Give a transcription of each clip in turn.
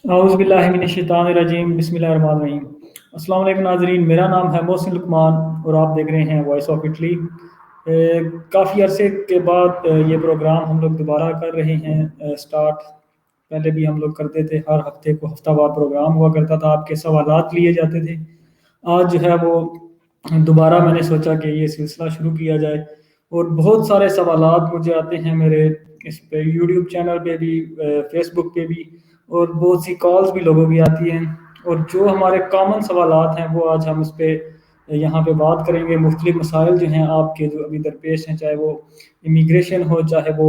اعوذ باللہ من الشیطان الرجیم، بسم اللہ الرحمن الرحیم۔ السلام علیکم ناظرین، میرا نام ہے محسن لقمان اور آپ دیکھ رہے ہیں وائس آف اٹلی۔ کافی عرصے کے بعد یہ پروگرام ہم لوگ دوبارہ کر رہے ہیں سٹارٹ۔ پہلے بھی ہم لوگ کرتے تھے، ہر ہفتے کو ہفتہ وار پروگرام ہوا کرتا تھا، آپ کے سوالات لیے جاتے تھے۔ آج جو ہے وہ دوبارہ میں نے سوچا کہ یہ سلسلہ شروع کیا جائے، اور بہت سارے سوالات مجھے آتے ہیں میرے اس پہ یوٹیوب چینل پہ بھی، فیس بک پہ بھی، اور بہت سی کالز بھی لوگوں کی آتی ہیں۔ اور جو ہمارے کامن سوالات ہیں وہ آج ہم اس پہ یہاں پہ بات کریں گے۔ مختلف مسائل جو ہیں آپ کے جو ابھی درپیش ہیں، چاہے وہ امیگریشن ہو، چاہے وہ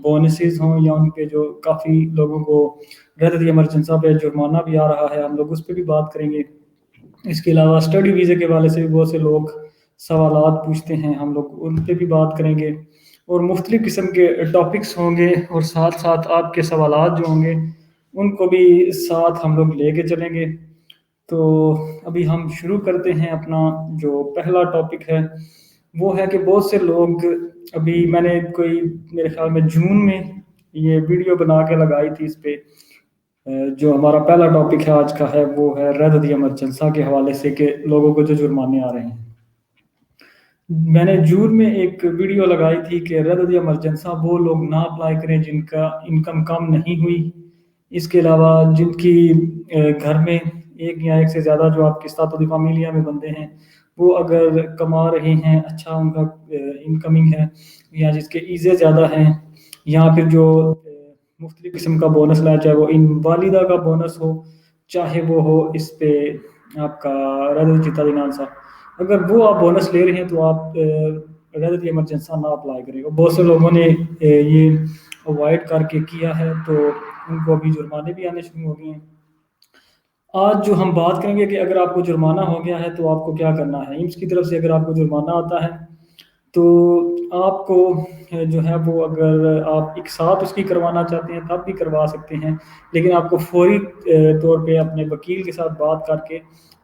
بونسز ہوں، یا ان پہ جو کافی لوگوں کو ردعۃ ایمرجنسی پہ جرمانہ بھی آ رہا ہے، ہم لوگ اس پہ بھی بات کریں گے۔ اس کے علاوہ اسٹڈی ویزے کے حوالے سے بھی بہت سے لوگ سوالات پوچھتے ہیں، ہم لوگ ان پہ بھی بات کریں گے، اور مختلف قسم کے ٹاپکس ہوں گے، اور ساتھ ساتھ آپ کے سوالات جو ہوں گے ان کو بھی ساتھ ہم لوگ لے کے چلیں گے۔ تو ابھی ہم شروع کرتے ہیں۔ اپنا جو پہلا ٹاپک ہے وہ ہے کہ بہت سے لوگ، ابھی میں نے کوئی میرے خیال میں جون میں یہ ویڈیو بنا کے لگائی تھی اس پہ، جو ہمارا پہلا ٹاپک ہے آج کا ہے وہ ہے ردعۃ ایمرجنسی کے حوالے سے، کہ لوگوں کو جو جرمانے آ رہے ہیں۔ میں نے جون میں ایک ویڈیو لگائی تھی کہ ردعۃ ایمرجنسی وہ لوگ نہ اپلائی کریں جن کا انکم کم نہیں ہوئی۔ اس کے علاوہ جن کی گھر میں ایک یا ایک سے زیادہ جو آپ کے ساتھ فیملیاں میں بندے ہیں، وہ اگر کما رہے ہیں، اچھا ان کا انکمنگ ہے، یا جس کے ایزے زیادہ ہیں، یا پھر جو مختلف قسم کا بونس لایا، چاہے وہ ان والدہ کا بونس ہو، چاہے وہ ہو اس پہ آپ کا ردعۃ جتہ، اگر وہ آپ بونس لے رہے ہیں تو آپ ردعۃ ایمرجنسی نہ اپلائی کریں۔ اور بہت سے لوگوں نے یہ اوائڈ کر کے کیا ہے، تو ان کو ابھی جرمانے بھی آنے شروع ہو گئے ہیں۔ آج جو ہم بات کریں گے کہ اگر آپ کو جرمانہ ہو گیا ہے تو آپ کو کیا کرنا ہے۔ ایمس کی طرف سے اگر آپ کو جرمانہ آتا ہے تو آپ کو جو ہے وہ، اگر آپ ایک ساتھ اس کی کروانا چاہتے ہیں تب بھی کروا سکتے ہیں، لیکن آپ کو فوری طور پہ اپنے وکیل کے ساتھ بات کر کے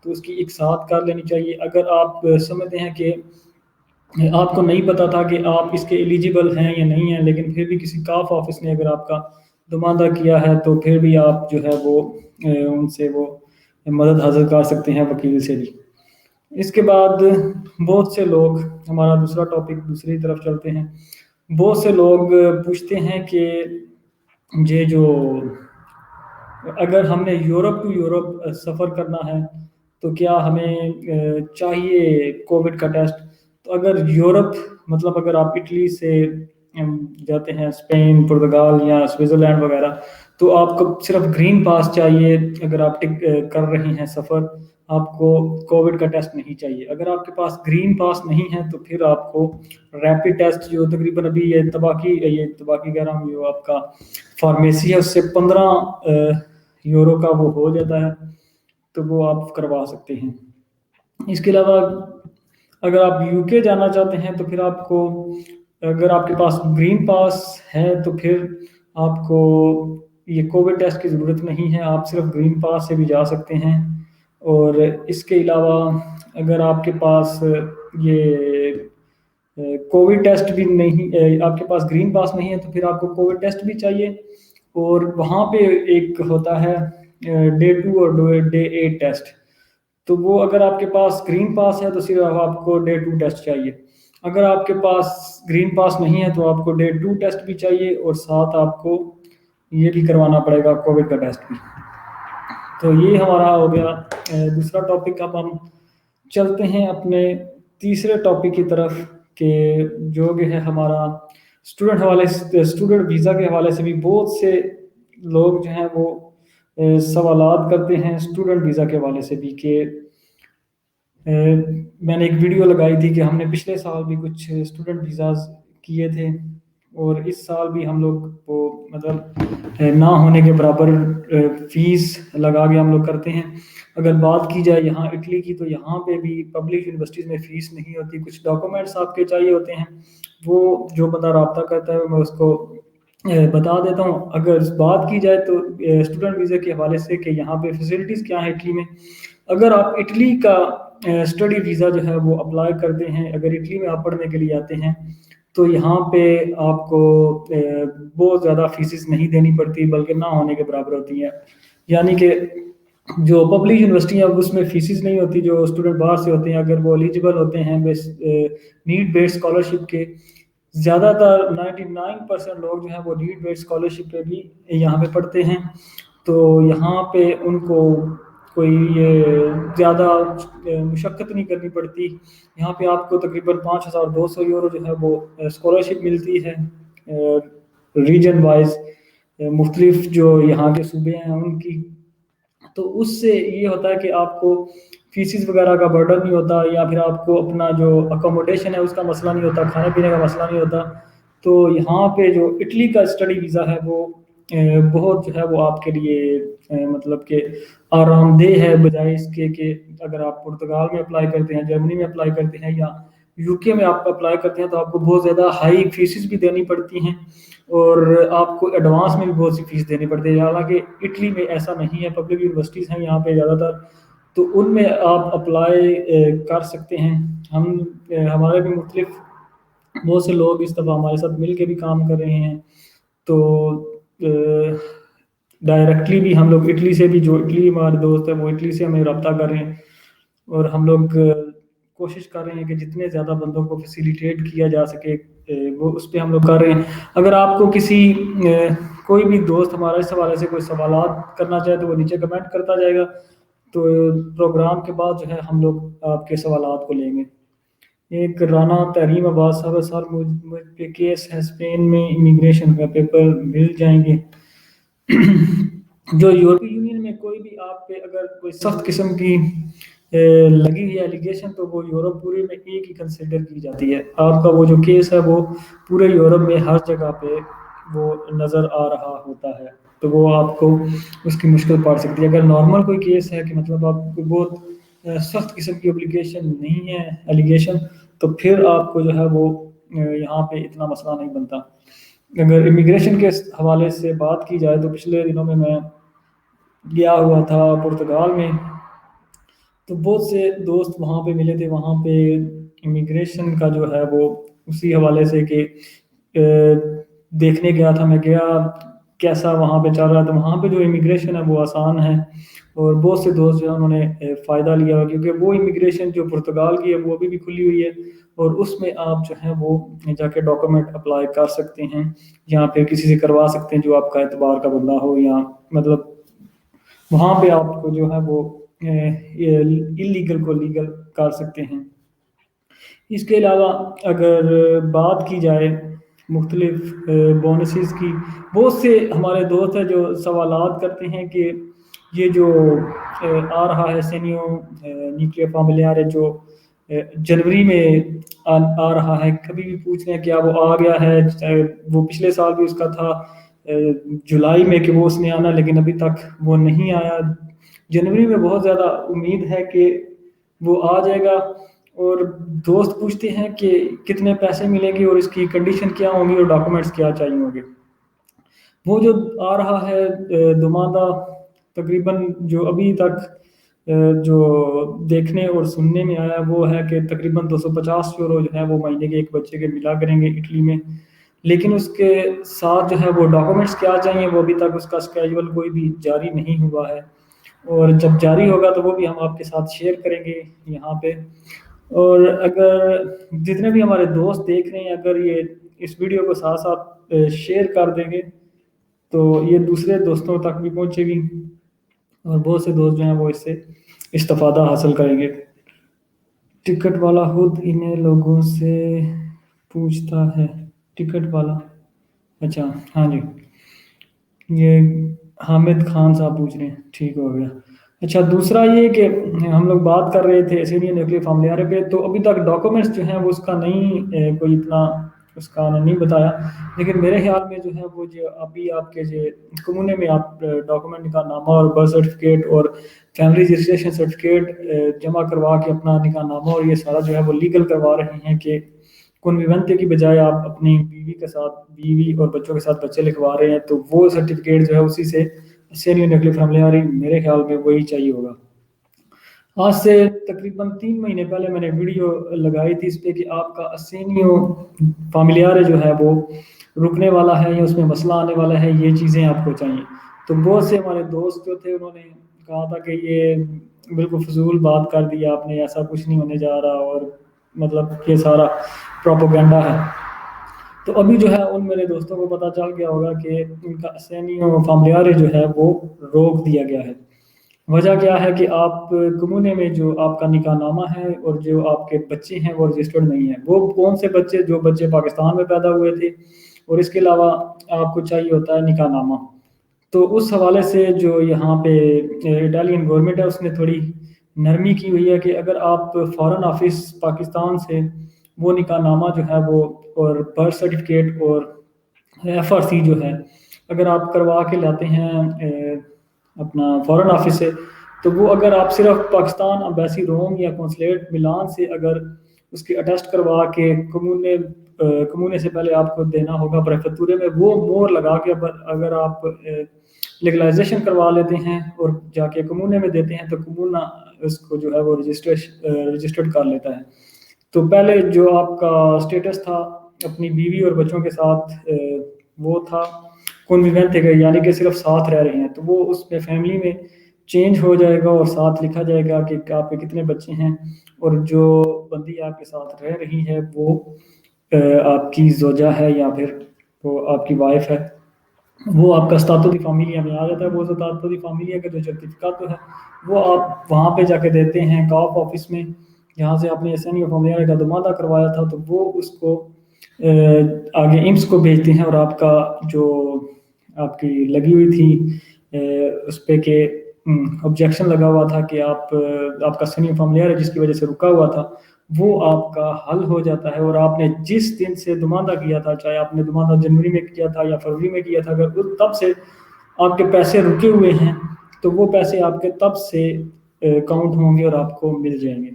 تو اس کی ایک ساتھ کر لینی چاہیے۔ اگر آپ سمجھتے ہیں کہ آپ کو نہیں پتا تھا کہ آپ اس کے ایلیجیبل ہیں یا نہیں ہیں، لیکن پھر بھی کسی کاف آفس نے اگر آپ کا نمائندہ کیا ہے، تو پھر بھی آپ جو ہے وہ ان سے وہ مدد حاصل کر سکتے ہیں، وکیل سے بھی۔ اس کے بعد بہت سے لوگ، ہمارا دوسرا ٹاپک دوسری طرف چلتے ہیں، بہت سے لوگ پوچھتے ہیں کہ یہ جو اگر ہم نے یورپ ٹو یورپ سفر کرنا ہے تو کیا ہمیں چاہیے کووڈ کا ٹیسٹ۔ تو اگر یورپ مطلب اگر آپ اٹلی سے جاتے ہیں، اسپین، پرتگال یا سوئٹزرلینڈ وغیرہ، تو آپ کو صرف گرین پاس چاہیے۔ اگر آپ کر رہے ہیں سفر، آپ کو کووڈ کا ٹیسٹ نہیں چاہیے۔ اگر آپ کے پاس گرین پاس نہیں ہے تو پھر آپ کو ریپڈ ٹیسٹ، جو تقریباً ابھی یہ تباکی کہہ رہا ہوں، جو آپ کا فارمیسی ہے اس سے 15 یورو کا وہ ہو جاتا ہے، تو وہ آپ کروا سکتے ہیں۔ اس کے علاوہ اگر آپ یو کے جانا چاہتے ہیں تو پھر آپ کو، اگر آپ کے پاس گرین پاس ہے تو پھر آپ کو یہ کووڈ ٹیسٹ کی ضرورت نہیں ہے، آپ صرف گرین پاس سے بھی جا سکتے ہیں۔ اور اس کے علاوہ اگر آپ کے پاس یہ کووڈ ٹیسٹ بھی نہیں، آپ کے پاس گرین پاس نہیں ہے، تو پھر آپ کو کووڈ ٹیسٹ بھی چاہیے۔ اور وہاں پہ ایک ہوتا ہے ڈے 2 اور ڈے 8 ٹیسٹ، تو وہ اگر آپ کے پاس گرین پاس ہے تو صرف آپ کو ڈے 2 ٹیسٹ چاہیے۔ اگر آپ کے پاس گرین پاس نہیں ہے تو آپ کو ڈے 2 ٹیسٹ بھی چاہیے، اور ساتھ آپ کو یہ بھی کروانا پڑے گا کووڈ کا ٹیسٹ بھی۔ تو یہ ہمارا ہو گیا دوسرا ٹاپک۔ اب ہم چلتے ہیں اپنے تیسرے ٹاپک کی طرف، کہ جو کہ ہے ہمارا اسٹوڈنٹ ویزا کے حوالے سے بھی بہت سے لوگ جو ہیں وہ سوالات کرتے ہیں اسٹوڈنٹ ویزا کے حوالے سے بھی، کہ میں نے ایک ویڈیو لگائی تھی کہ ہم نے پچھلے سال بھی کچھ اسٹوڈنٹ ویزاز کیے تھے، اور اس سال بھی ہم لوگ وہ مطلب نہ ہونے کے برابر فیس لگا کے ہم لوگ کرتے ہیں۔ اگر بات کی جائے یہاں اٹلی کی، تو یہاں پہ بھی پبلک یونیورسٹیز میں فیس نہیں ہوتی، کچھ ڈاکومنٹس آپ کے چاہیے ہوتے ہیں، وہ جو بندہ رابطہ کرتا ہے میں اس کو بتا دیتا ہوں۔ اگر بات کی جائے تو اسٹوڈنٹ ویزا کے حوالے سے کہ یہاں پہ فیسلٹیز کیا ہیں اٹلی میں، اگر آپ اٹلی کا اسٹڈی ویزا جو ہے وہ اپلائی کرتے ہیں، اگر اٹلی میں آپ پڑھنے کے لیے آتے ہیں، تو یہاں پہ آپ کو بہت زیادہ فیسز نہیں دینی پڑتی، بلکہ نہ ہونے کے برابر ہوتی ہیں۔ یعنی کہ جو پبلک یونیورسٹی ہیں اس میں فیسز نہیں ہوتی، جو اسٹوڈنٹ باہر سے ہوتے ہیں اگر وہ ایلیجیبل ہوتے ہیں نیڈ بیسڈ اسکالرشپ کے، زیادہ تر 99% لوگ جو ہیں وہ نیڈ بیسڈ اسکالرشپ پہ بھی یہاں پہ پڑھتے ہیں، تو یہاں پہ ان کو کوئی زیادہ مشقت نہیں کرنی پڑتی۔ یہاں پہ آپ کو تقریباً 5200 یورو جو ہے وہ اسکالرشپ ملتی ہے ریجن وائز، مختلف جو یہاں کے صوبے ہیں ان کی، تو اس سے یہ ہوتا ہے کہ آپ کو فیسز وغیرہ کا برڈن نہیں ہوتا، یا پھر آپ کو اپنا جو اکوموڈیشن ہے اس کا مسئلہ نہیں ہوتا، کھانے پینے کا مسئلہ نہیں ہوتا۔ تو یہاں پہ جو اٹلی کا اسٹڈی ویزا ہے وہ بہت جو ہے وہ آپ کے لیے مطلب کہ آرام دہ ہے، بجائے اس کے کہ اگر آپ پرتگال میں اپلائی کرتے ہیں، جرمنی میں اپلائی کرتے ہیں، یا یو کے میں آپ اپلائی کرتے ہیں، تو آپ کو بہت زیادہ ہائی فیسز بھی دینی پڑتی ہیں، اور آپ کو ایڈوانس میں بھی بہت سی فیس دینی پڑتی ہے۔ حالانکہ اٹلی میں ایسا نہیں ہے، پبلک یونیورسٹیز ہیں یہاں پہ زیادہ تر، تو ان میں آپ اپلائی کر سکتے ہیں۔ ہمارے بھی مختلف بہت سے لوگ اس دفعہ ہمارے ساتھ مل کے بھی کام کر رہے ہیں، تو ڈائریکٹلی بھی ہم لوگ اٹلی سے بھی، جو اٹلی ہمارے دوست ہیں وہ اٹلی سے ہمیں رابطہ کر رہے ہیں، اور ہم لوگ کوشش کر رہے ہیں کہ جتنے زیادہ بندوں کو فیسیلیٹیٹ کیا جا سکے وہ اس پہ ہم لوگ کر رہے ہیں۔ اگر آپ کو کوئی بھی دوست ہمارا اس حوالے سے کوئی سوالات کرنا چاہے تو وہ نیچے کمنٹ کرتا جائے گا، تو پروگرام کے بعد جو ہے ہم لوگ آپ کے سوالات کو لیں گے۔ ایک رانا تحریم عباس صاحب، سر مجھ پہ کیس ہے اسپین میں، امیگریشن کا پیپر مل جائیں گے؟ جو یورپی یونین میں کوئی بھی آپ پہ اگر کوئی سخت قسم کی لگی ہوئی ایلیگیشن، تو وہ یورپ پورے میں ایک ہی کنسیڈر کی جاتی ہے۔ آپ کا وہ جو کیس ہے وہ پورے یورپ میں ہر جگہ پہ وہ نظر آ رہا ہوتا ہے، تو وہ آپ کو اس کی مشکل پڑ سکتی ہے۔ اگر نارمل کوئی کیس ہے کہ مطلب آپ کو بہت سخت قسم کی اپلیکیشن نہیں ہے ایلیگیشن، تو پھر آپ کو جو ہے وہ یہاں پہ اتنا مسئلہ نہیں بنتا۔ اگر امیگریشن کے حوالے سے بات کی جائے تو پچھلے دنوں میں گیا ہوا تھا پرتگال میں، تو بہت سے دوست وہاں پہ ملے تھے، وہاں پہ امیگریشن کا جو ہے وہ اسی حوالے سے کہ دیکھنے گیا تھا، میں گیا کیسا وہاں پہ چل رہا ہے، تو وہاں پہ جو امیگریشن ہے وہ آسان ہے، اور بہت سے دوست جو ہے انہوں نے فائدہ لیا ہوا، کیونکہ وہ امیگریشن جو پرتگال کی ہے وہ ابھی بھی کھلی ہوئی ہے، اور اس میں آپ جو ہے وہ جا کے ڈاکومنٹ اپلائی کر سکتے ہیں، یا پھر کسی سے کروا سکتے ہیں جو آپ کا اعتبار کا بندہ ہو، یا مطلب وہاں پہ آپ کو جو ہے وہ اللیگل کو لیگل کر سکتے ہیں۔ اس کے علاوہ اگر بات کی جائے مختلف بونسز کی، بہت سے ہمارے دوست ہیں جو سوالات کرتے ہیں کہ یہ جو آ رہا ہے سینیو نیوکلیئر فیملیار جو جنوری میں آ رہا ہے، کبھی بھی پوچھ رہے ہیں کیا وہ آ گیا ہے؟ وہ پچھلے سال بھی اس کا تھا جولائی میں کہ وہ اس نے آنا، لیکن ابھی تک وہ نہیں آیا۔ جنوری میں بہت زیادہ امید ہے کہ وہ آ جائے گا، اور دوست پوچھتے ہیں کہ کتنے پیسے ملیں گے اور اس کی کنڈیشن کیا ہوں گی اور ڈاکومنٹس کیا چاہیے ہوں گے۔ وہ جو آ رہا ہے دمادہ، تقریباً جو ابھی تک جو دیکھنے اور سننے میں آیا وہ ہے کہ تقریباً 250 یورو جو ہے وہ مہینے کے ایک بچے کے ملا کریں گے اٹلی میں، لیکن اس کے ساتھ جو ہے وہ ڈاکومنٹس کیا چاہیے وہ ابھی تک اس کا اسکیجول کوئی بھی جاری نہیں ہوا ہے، اور جب جاری ہوگا تو وہ بھی ہم آپ کے ساتھ شیئر کریں گے یہاں پہ۔ اور اگر جتنے بھی ہمارے دوست دیکھ رہے ہیں اگر یہ اس ویڈیو کو ساتھ ساتھ شیئر کر دیں گے تو یہ دوسرے دوستوں تک بھی پہنچے گی، اور بہت سے دوست جو ہیں وہ اس سے استفادہ حاصل کریں گے۔ ٹکٹ والا خود انہیں لوگوں سے پوچھتا ہے، ٹکٹ والا، اچھا ہاں جی، یہ حامد خان صاحب پوچھ رہے ہیں، ٹھیک ہو گیا۔ اچھا دوسرا یہ کہ ہم لوگ بات کر رہے تھے سینیئر نیوکلیئر فیملیار پہ، تو ابھی تک ڈاکومنٹس جو ہیں وہ اس کا نہیں کوئی اتنا اس کا نہیں بتایا، لیکن میرے خیال میں جو ہے وہ جو ابھی آپ کے جو کمونے میں آپ ڈاکومنٹ کا نامہ اور برتھ سرٹیفکیٹ اور فیملی رجسٹریشن سرٹیفکیٹ جمع کروا کے اپنا نکاح نامہ اور یہ سارا جو ہے وہ لیگل کروا رہے ہیں، کہ کنویونتے کی بجائے آپ اپنی بیوی کے ساتھ بیوی اور بچوں کے ساتھ بچے لکھوا رہے ہیں، تو وہ سرٹیفکیٹ جو ہے اسی سے سینیئر نیوکلیئر فیملیار میرے خیال میں وہی چاہیے ہوگا۔ آج سے تقریباً 3 مہینے پہلے میں نے ویڈیو لگائی تھی اس پہ کہ آپ کا سینیو فیملیار جو ہے وہ رکنے والا ہے یا اس میں مسئلہ آنے والا ہے، یہ چیزیں آپ کو چاہیے۔ تو بہت سے ہمارے دوست جو تھے انہوں نے کہا تھا کہ یہ بالکل فضول بات کر دی آپ نے، ایسا کچھ نہیں ہونے جا رہا، اور مطلب یہ سارا پروپیگنڈا ہے۔ تو ابھی جو ہے ان میرے دوستوں کو پتہ چل گیا ہوگا کہ ان کا اسینیو فاملیارے جو ہے وہ روک دیا گیا ہے۔ وجہ کیا ہے کہ آپ کمونے میں جو آپ کا نکاح نامہ ہے اور جو آپ کے بچے ہیں وہ رجسٹرڈ نہیں ہیں۔ وہ کون سے بچے؟ جو بچے پاکستان میں پیدا ہوئے تھے، اور اس کے علاوہ آپ کو چاہیے ہوتا ہے نکاح نامہ۔ تو اس حوالے سے جو یہاں پہ اٹالین گورنمنٹ ہے اس نے تھوڑی نرمی کی ہوئی ہے کہ اگر آپ فارن آفس پاکستان سے وہ نکاح نامہ جو ہے وہ اور برتھ سرٹیفکیٹ اور ایف آر سی جو ہے اگر آپ کروا کے لاتے ہیں اپنا فارن آفس سے، تو وہ اگر آپ صرف پاکستان امبیسی روم یا قونصلیٹ ملان سے اگر اس کی اٹیسٹ کروا کے کمونے سے پہلے آپ کو دینا ہوگا پریفیکٹورے میں، وہ مور لگا کے اگر آپ لیگلائزیشن کروا لیتے ہیں اور جا کے کمونے میں دیتے ہیں تو کمونہ اس کو جو ہے وہ رجسٹرڈ کر لیتا ہے۔ تو پہلے جو آپ کا اسٹیٹس تھا اپنی بیوی اور بچوں کے ساتھ وہ تھا کنویوینٹ ہے، یعنی کہ صرف ساتھ رہ رہے ہیں، تو وہ اس میں فیملی میں چینج ہو جائے گا اور ساتھ لکھا جائے گا کہ آپ کے کتنے بچے ہیں، اور جو بندی آپ کے ساتھ رہ رہی ہے وہ آپ کی زوجہ ہے یا پھر وہ آپ کی وائف ہے۔ وہ آپ کا اسٹاتو دی فیملیا میں آ جاتا ہے۔ وہ اسٹاتو دی فیملیا کا جو سرٹیفکیٹ ہے وہ آپ وہاں پہ جا کے دیتے ہیں کاپ آفس میں، جہاں سے آپ نے اسینیو فیملیا کا دمادہ کروایا تھا، تو وہ اس کو آگے ایمس کو بھیجتے ہیں، اور آپ کا جو آپ کی لگی ہوئی تھی اس پہ کہ آبجیکشن لگا ہوا تھا کہ آپ کا سینیو فیملیار ہے جس کی وجہ سے رکا ہوا تھا، وہ آپ کا حل ہو جاتا ہے۔ اور آپ نے جس دن سے دمادہ کیا تھا، چاہے آپ نے دمادہ جنوری میں کیا تھا یا فروری میں کیا تھا، اگر تب سے آپ کے پیسے رکے ہوئے ہیں تو وہ پیسے آپ کے تب سے کاؤنٹ ہوں گے اور آپ کو مل جائیں گے۔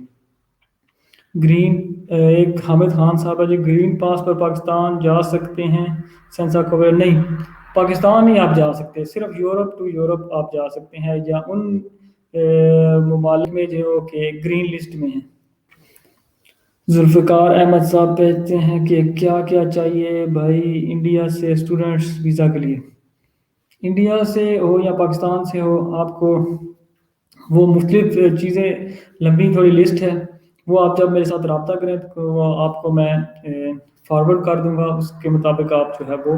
گرین ایک حامد خان صاحب ہے جی، گرین پاس پر پاکستان جا سکتے ہیں سینسا کوویڈ؟ نہیں، پاکستان ہی آپ جا سکتے ہیں، صرف یورپ ٹو یورپ آپ جا سکتے ہیں، یا ان ممالک میں جو کہ گرین لسٹ میں ہیں۔ ذوالفقار احمد صاحب کہتے ہیں کہ کیا کیا چاہیے بھائی انڈیا سے اسٹوڈنٹس ویزا کے لیے؟ انڈیا سے ہو یا پاکستان سے ہو، آپ کو وہ مختلف چیزیں، لمبی تھوڑی لسٹ ہے، وہ آپ جب میرے ساتھ رابطہ کریں تو وہ آپ کو میں فارورڈ کر دوں گا، اس کے مطابق آپ جو ہے وہ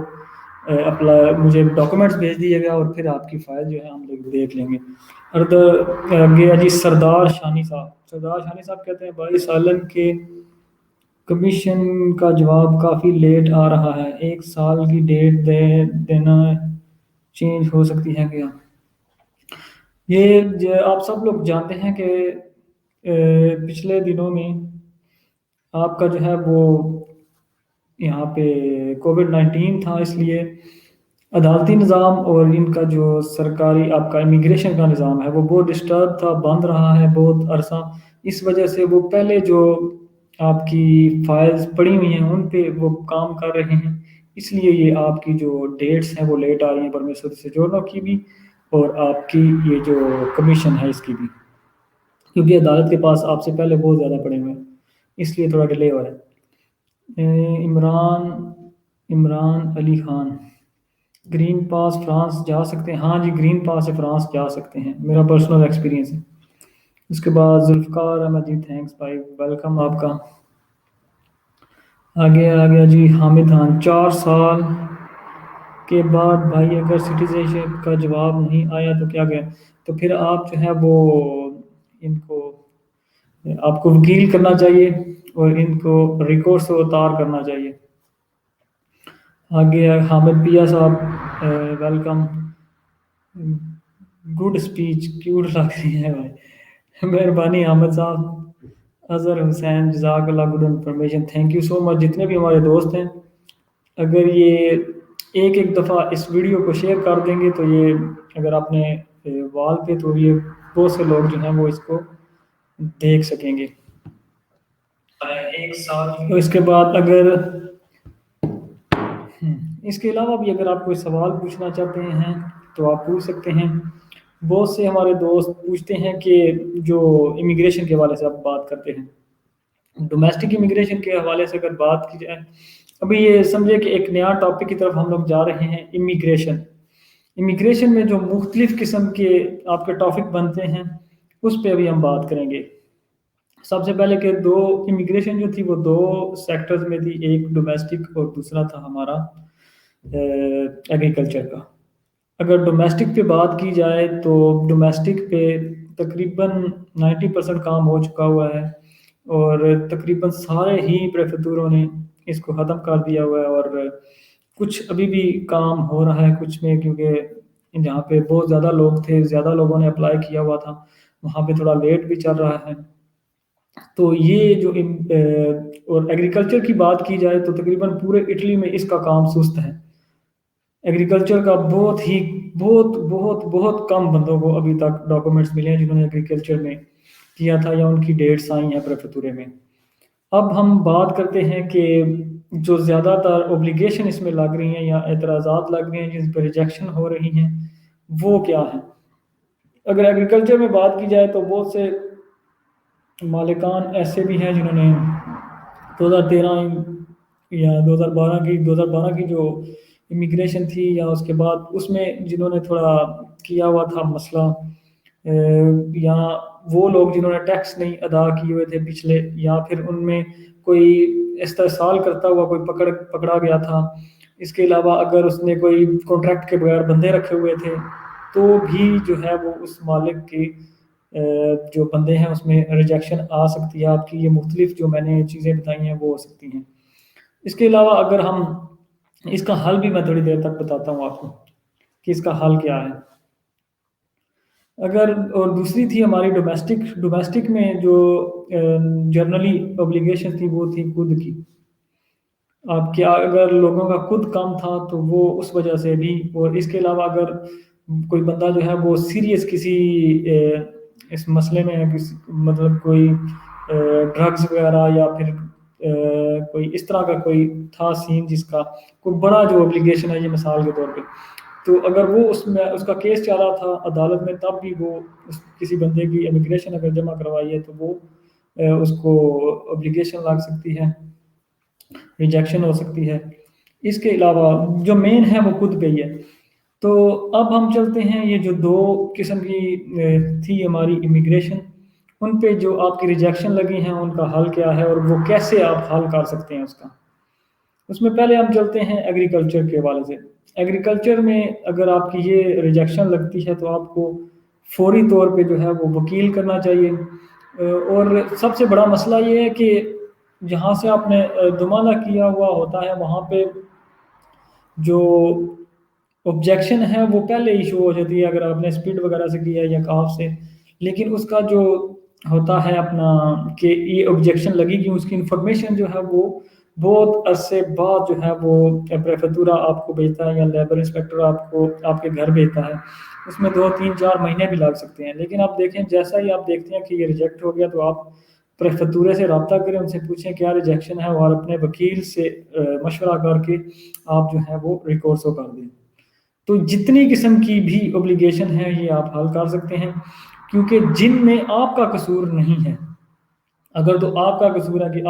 اپلائی مجھے ڈاکومنٹس بھیج دیجیے گا، اور پھر آپ کی فائل جو ہے ہم لوگ دیکھ لیں گے۔ گیا جی سردار شانی صاحب، سردار شانی صاحب کہتے ہیں بھائی سالن کے کمیشن کا جواب کافی لیٹ آ رہا ہے، 1 سال کی ڈیٹ دینا چینج ہو سکتی ہے کیا؟ یہ آپ سب لوگ جانتے ہیں کہ پچھلے دنوں میں آپ کا جو ہے وہ یہاں پہ کووڈ-19 تھا، اس لیے عدالتی نظام اور ان کا جو سرکاری آپ کا امیگریشن کا نظام ہے وہ بہت ڈسٹرب تھا، بند رہا ہے بہت عرصہ۔ اس وجہ سے وہ پہلے جو آپ کی فائلز پڑی ہوئی ہیں ان پہ وہ کام کر رہے ہیں، اس لیے یہ آپ کی جو ڈیٹس ہیں وہ لیٹ آ رہی ہیں، پرمیسر سے جوڑوں کی بھی اور آپ کی یہ جو کمیشن ہے اس کی بھی، کیونکہ عدالت کے پاس آپ سے پہلے بہت زیادہ پڑے ہوئے ہیں، اس لیے تھوڑا ڈیلے ہو رہا ہے۔ عمران علی خان، گرین پاس فرانس جا سکتے ہیں؟ ہاں جی، گرین پاس سے فرانس جا سکتے ہیں، میرا پرسنل ایکسپیرینس ہے۔ اس کے بعد ذوالفقار احمد جی، تھینکس بھائی، ویلکم آپ کا۔ آگے آ گیا جی حامد خان، 4 سال کے بعد بھائی اگر سٹیزن شپ کا جواب نہیں آیا تو کیا گیا؟ تو پھر آپ جو ہے وہ ان کو آپ کو وکیل کرنا چاہیے اور ان کو ریکارڈ سے اتار کرنا چاہیے۔ آگے حامد پیا صاحب، ویلکم، گڈ اسپیچ، کیوٹ لگ رہی ہے بھائی، مہربانی حامد صاحب۔ اظہر حسین، جزاک اللہ، good information, thank you so much. جتنے بھی ہمارے دوست ہیں اگر یہ ایک دفعہ اس ویڈیو کو شیئر کر دیں گے تو یہ اگر آپ نے وال پہ تو یہ بہت سے لوگ جو ہیں وہ اس کو دیکھ سکیں گے۔ 1 سال اس کے بعد اگر اس کے علاوہ بھی اگر آپ کوئی سوال پوچھنا چاہتے ہیں تو آپ پوچھ سکتے ہیں۔ بہت سے ہمارے دوست پوچھتے ہیں کہ جو امیگریشن کے حوالے سے آپ بات کرتے ہیں، ڈومیسٹک امیگریشن کے حوالے سے اگر بات کی جائے، ابھی یہ سمجھے کہ ایک نیا ٹاپک کی طرف ہم لوگ جا رہے ہیں، امیگریشن۔ امیگریشن میں جو مختلف قسم کے آپ کے ٹاپک بنتے ہیں اس پہ ابھی ہم بات کریں گے۔ سب سے پہلے کہ دو امیگریشن جو تھی وہ دو سیکٹرز میں تھی، ایک ڈومیسٹک اور دوسرا تھا ہمارا ایگریکلچر کا۔ اگر ڈومیسٹک پہ بات کی جائے تو ڈومیسٹک پہ تقریباً 90% کام ہو چکا ہوا ہے، اور تقریباً سارے ہی پریفیکچروں نے اس کو ختم کر دیا ہوا ہے، اور کچھ ابھی بھی کام ہو رہا ہے کچھ میں، کیونکہ جہاں پہ بہت زیادہ لوگ تھے، زیادہ لوگوں نے اپلائی کیا ہوا تھا، وہاں پہ تھوڑا لیٹ بھی چل رہا ہے۔ تو یہ جو اور ایگریکلچر کی بات کی جائے تو تقریباً پورے اٹلی میں اس کا کام سست ہے۔ ایگریکلچر کا بہت ہی بہت بہت بہت کم بندوں کو ابھی تک ڈاکومنٹس ملے ہیں جنہوں نے ایگریکلچر میں کیا تھا یا ان کی ڈیٹس آئی ہیں پریفیکچر میں۔ اب ہم بات کرتے ہیں کہ جو زیادہ تر اوبلیگیشن اس میں لگ رہی ہیں یا اعتراضات لگ رہے ہیں جن پہ ریجیکشن ہو رہی ہیں وہ کیا ہیں؟ اگر ایگریکلچر میں بات کی جائے تو بہت سے مالکان ایسے بھی ہیں جنہوں نے 2013 یا 2012 کی جو امیگریشن تھی یا اس کے بعد اس میں جنہوں نے تھوڑا کیا ہوا تھا مسئلہ، یا وہ لوگ جنہوں نے ٹیکس نہیں ادا کیے ہوئے تھے پچھلے، یا پھر ان میں کوئی استحصال کرتا ہوا کوئی پکڑا گیا تھا۔ اس کے علاوہ اگر اس نے کوئی کانٹریکٹ کے بغیر بندے رکھے ہوئے تھے تو بھی جو ہے وہ اس مالک کی جو بندے ہیں اس میں ریجیکشن آ سکتی ہے آپ کی۔ یہ مختلف جو میں نے چیزیں بتائی ہیں وہ ہو سکتی ہیں۔ اس کے علاوہ اگر ہم اس کا حل بھی میں تھوڑی دیر تک بتاتا ہوں آپ کو کہ اس کا حل کیا ہے۔ اگر اور دوسری تھی ہماری ڈومیسٹک میں جو جرنلی اوبلیگیشن تھی وہ تھی خود کی۔ آپ کیا اگر لوگوں کا خود کم تھا تو وہ اس وجہ سے بھی، اور اس کے علاوہ اگر کوئی بندہ جو ہے وہ سیریس کسی اس مسئلے میں مطلب کوئی ڈرگز وغیرہ یا پھر کوئی اس طرح کا کوئی تھا سین جس کا کوئی بڑا جو اوبلیگیشن ہے، یہ مثال کے طور پہ، تو اگر وہ اس کا کیس چل رہا تھا عدالت میں تب بھی وہ کسی بندے کی امیگریشن اگر جمع کروائی ہے تو وہ اس کو اوبلیگیشن لگ سکتی ہے، ریجیکشن ہو سکتی ہے۔ اس کے علاوہ جو مین ہے وہ خود پہ ہی ہے۔ تو اب ہم چلتے ہیں یہ جو دو قسم کی تھی ہماری امیگریشن، ان پہ جو آپ کی ریجیکشن لگی ہیں ان کا حل کیا ہے اور وہ کیسے آپ حل کر سکتے ہیں اس کا۔ اس میں پہلے ہم چلتے ہیں ایگریکلچر کے حوالے سے۔ ایگریکلچر میں اگر آپ کی یہ ریجیکشن لگتی ہے تو آپ کو فوری طور پہ جو ہے وہ وکیل کرنا چاہیے، اور سب سے بڑا مسئلہ یہ ہے کہ جہاں سے آپ نے دمانہ کیا ہوا ہوتا ہے وہاں پہ جو آبجیکشن ہے وہ پہلے ہی شو ہو جاتی ہے اگر آپ نے سپیڈ وغیرہ سے کیا ہے یا کاف سے، لیکن اس کا جو ہوتا ہے اپنا کہ یہ آبجیکشن لگی کہ اس کی انفارمیشن جو ہے وہ بہت عرصے بعد جو ہے وہ پریفیکچر آپ کو بھیجتا ہے یا لیبر انسپیکٹر آپ کو آپ کے گھر بھیجتا ہے۔ اس میں 2 3 4 مہینے بھی لگ سکتے ہیں، لیکن آپ دیکھیں جیسا ہی آپ دیکھتے ہیں کہ یہ ریجیکٹ ہو گیا تو آپ پریفیکچر سے رابطہ کریں، ان سے پوچھیں کیا ریجیکشن ہے، اور اپنے وکیل سے مشورہ کر کے آپ جو ہے وہ ریکورس کر دیں۔ تو جتنی قسم کی بھی اوبلیگیشن ہے یہ آپ حل کر سکتے ہیں، کیونکہ جن میں آپ کا قصور نہیں ہے۔ اگر تو آپ کا قصور ہے کہ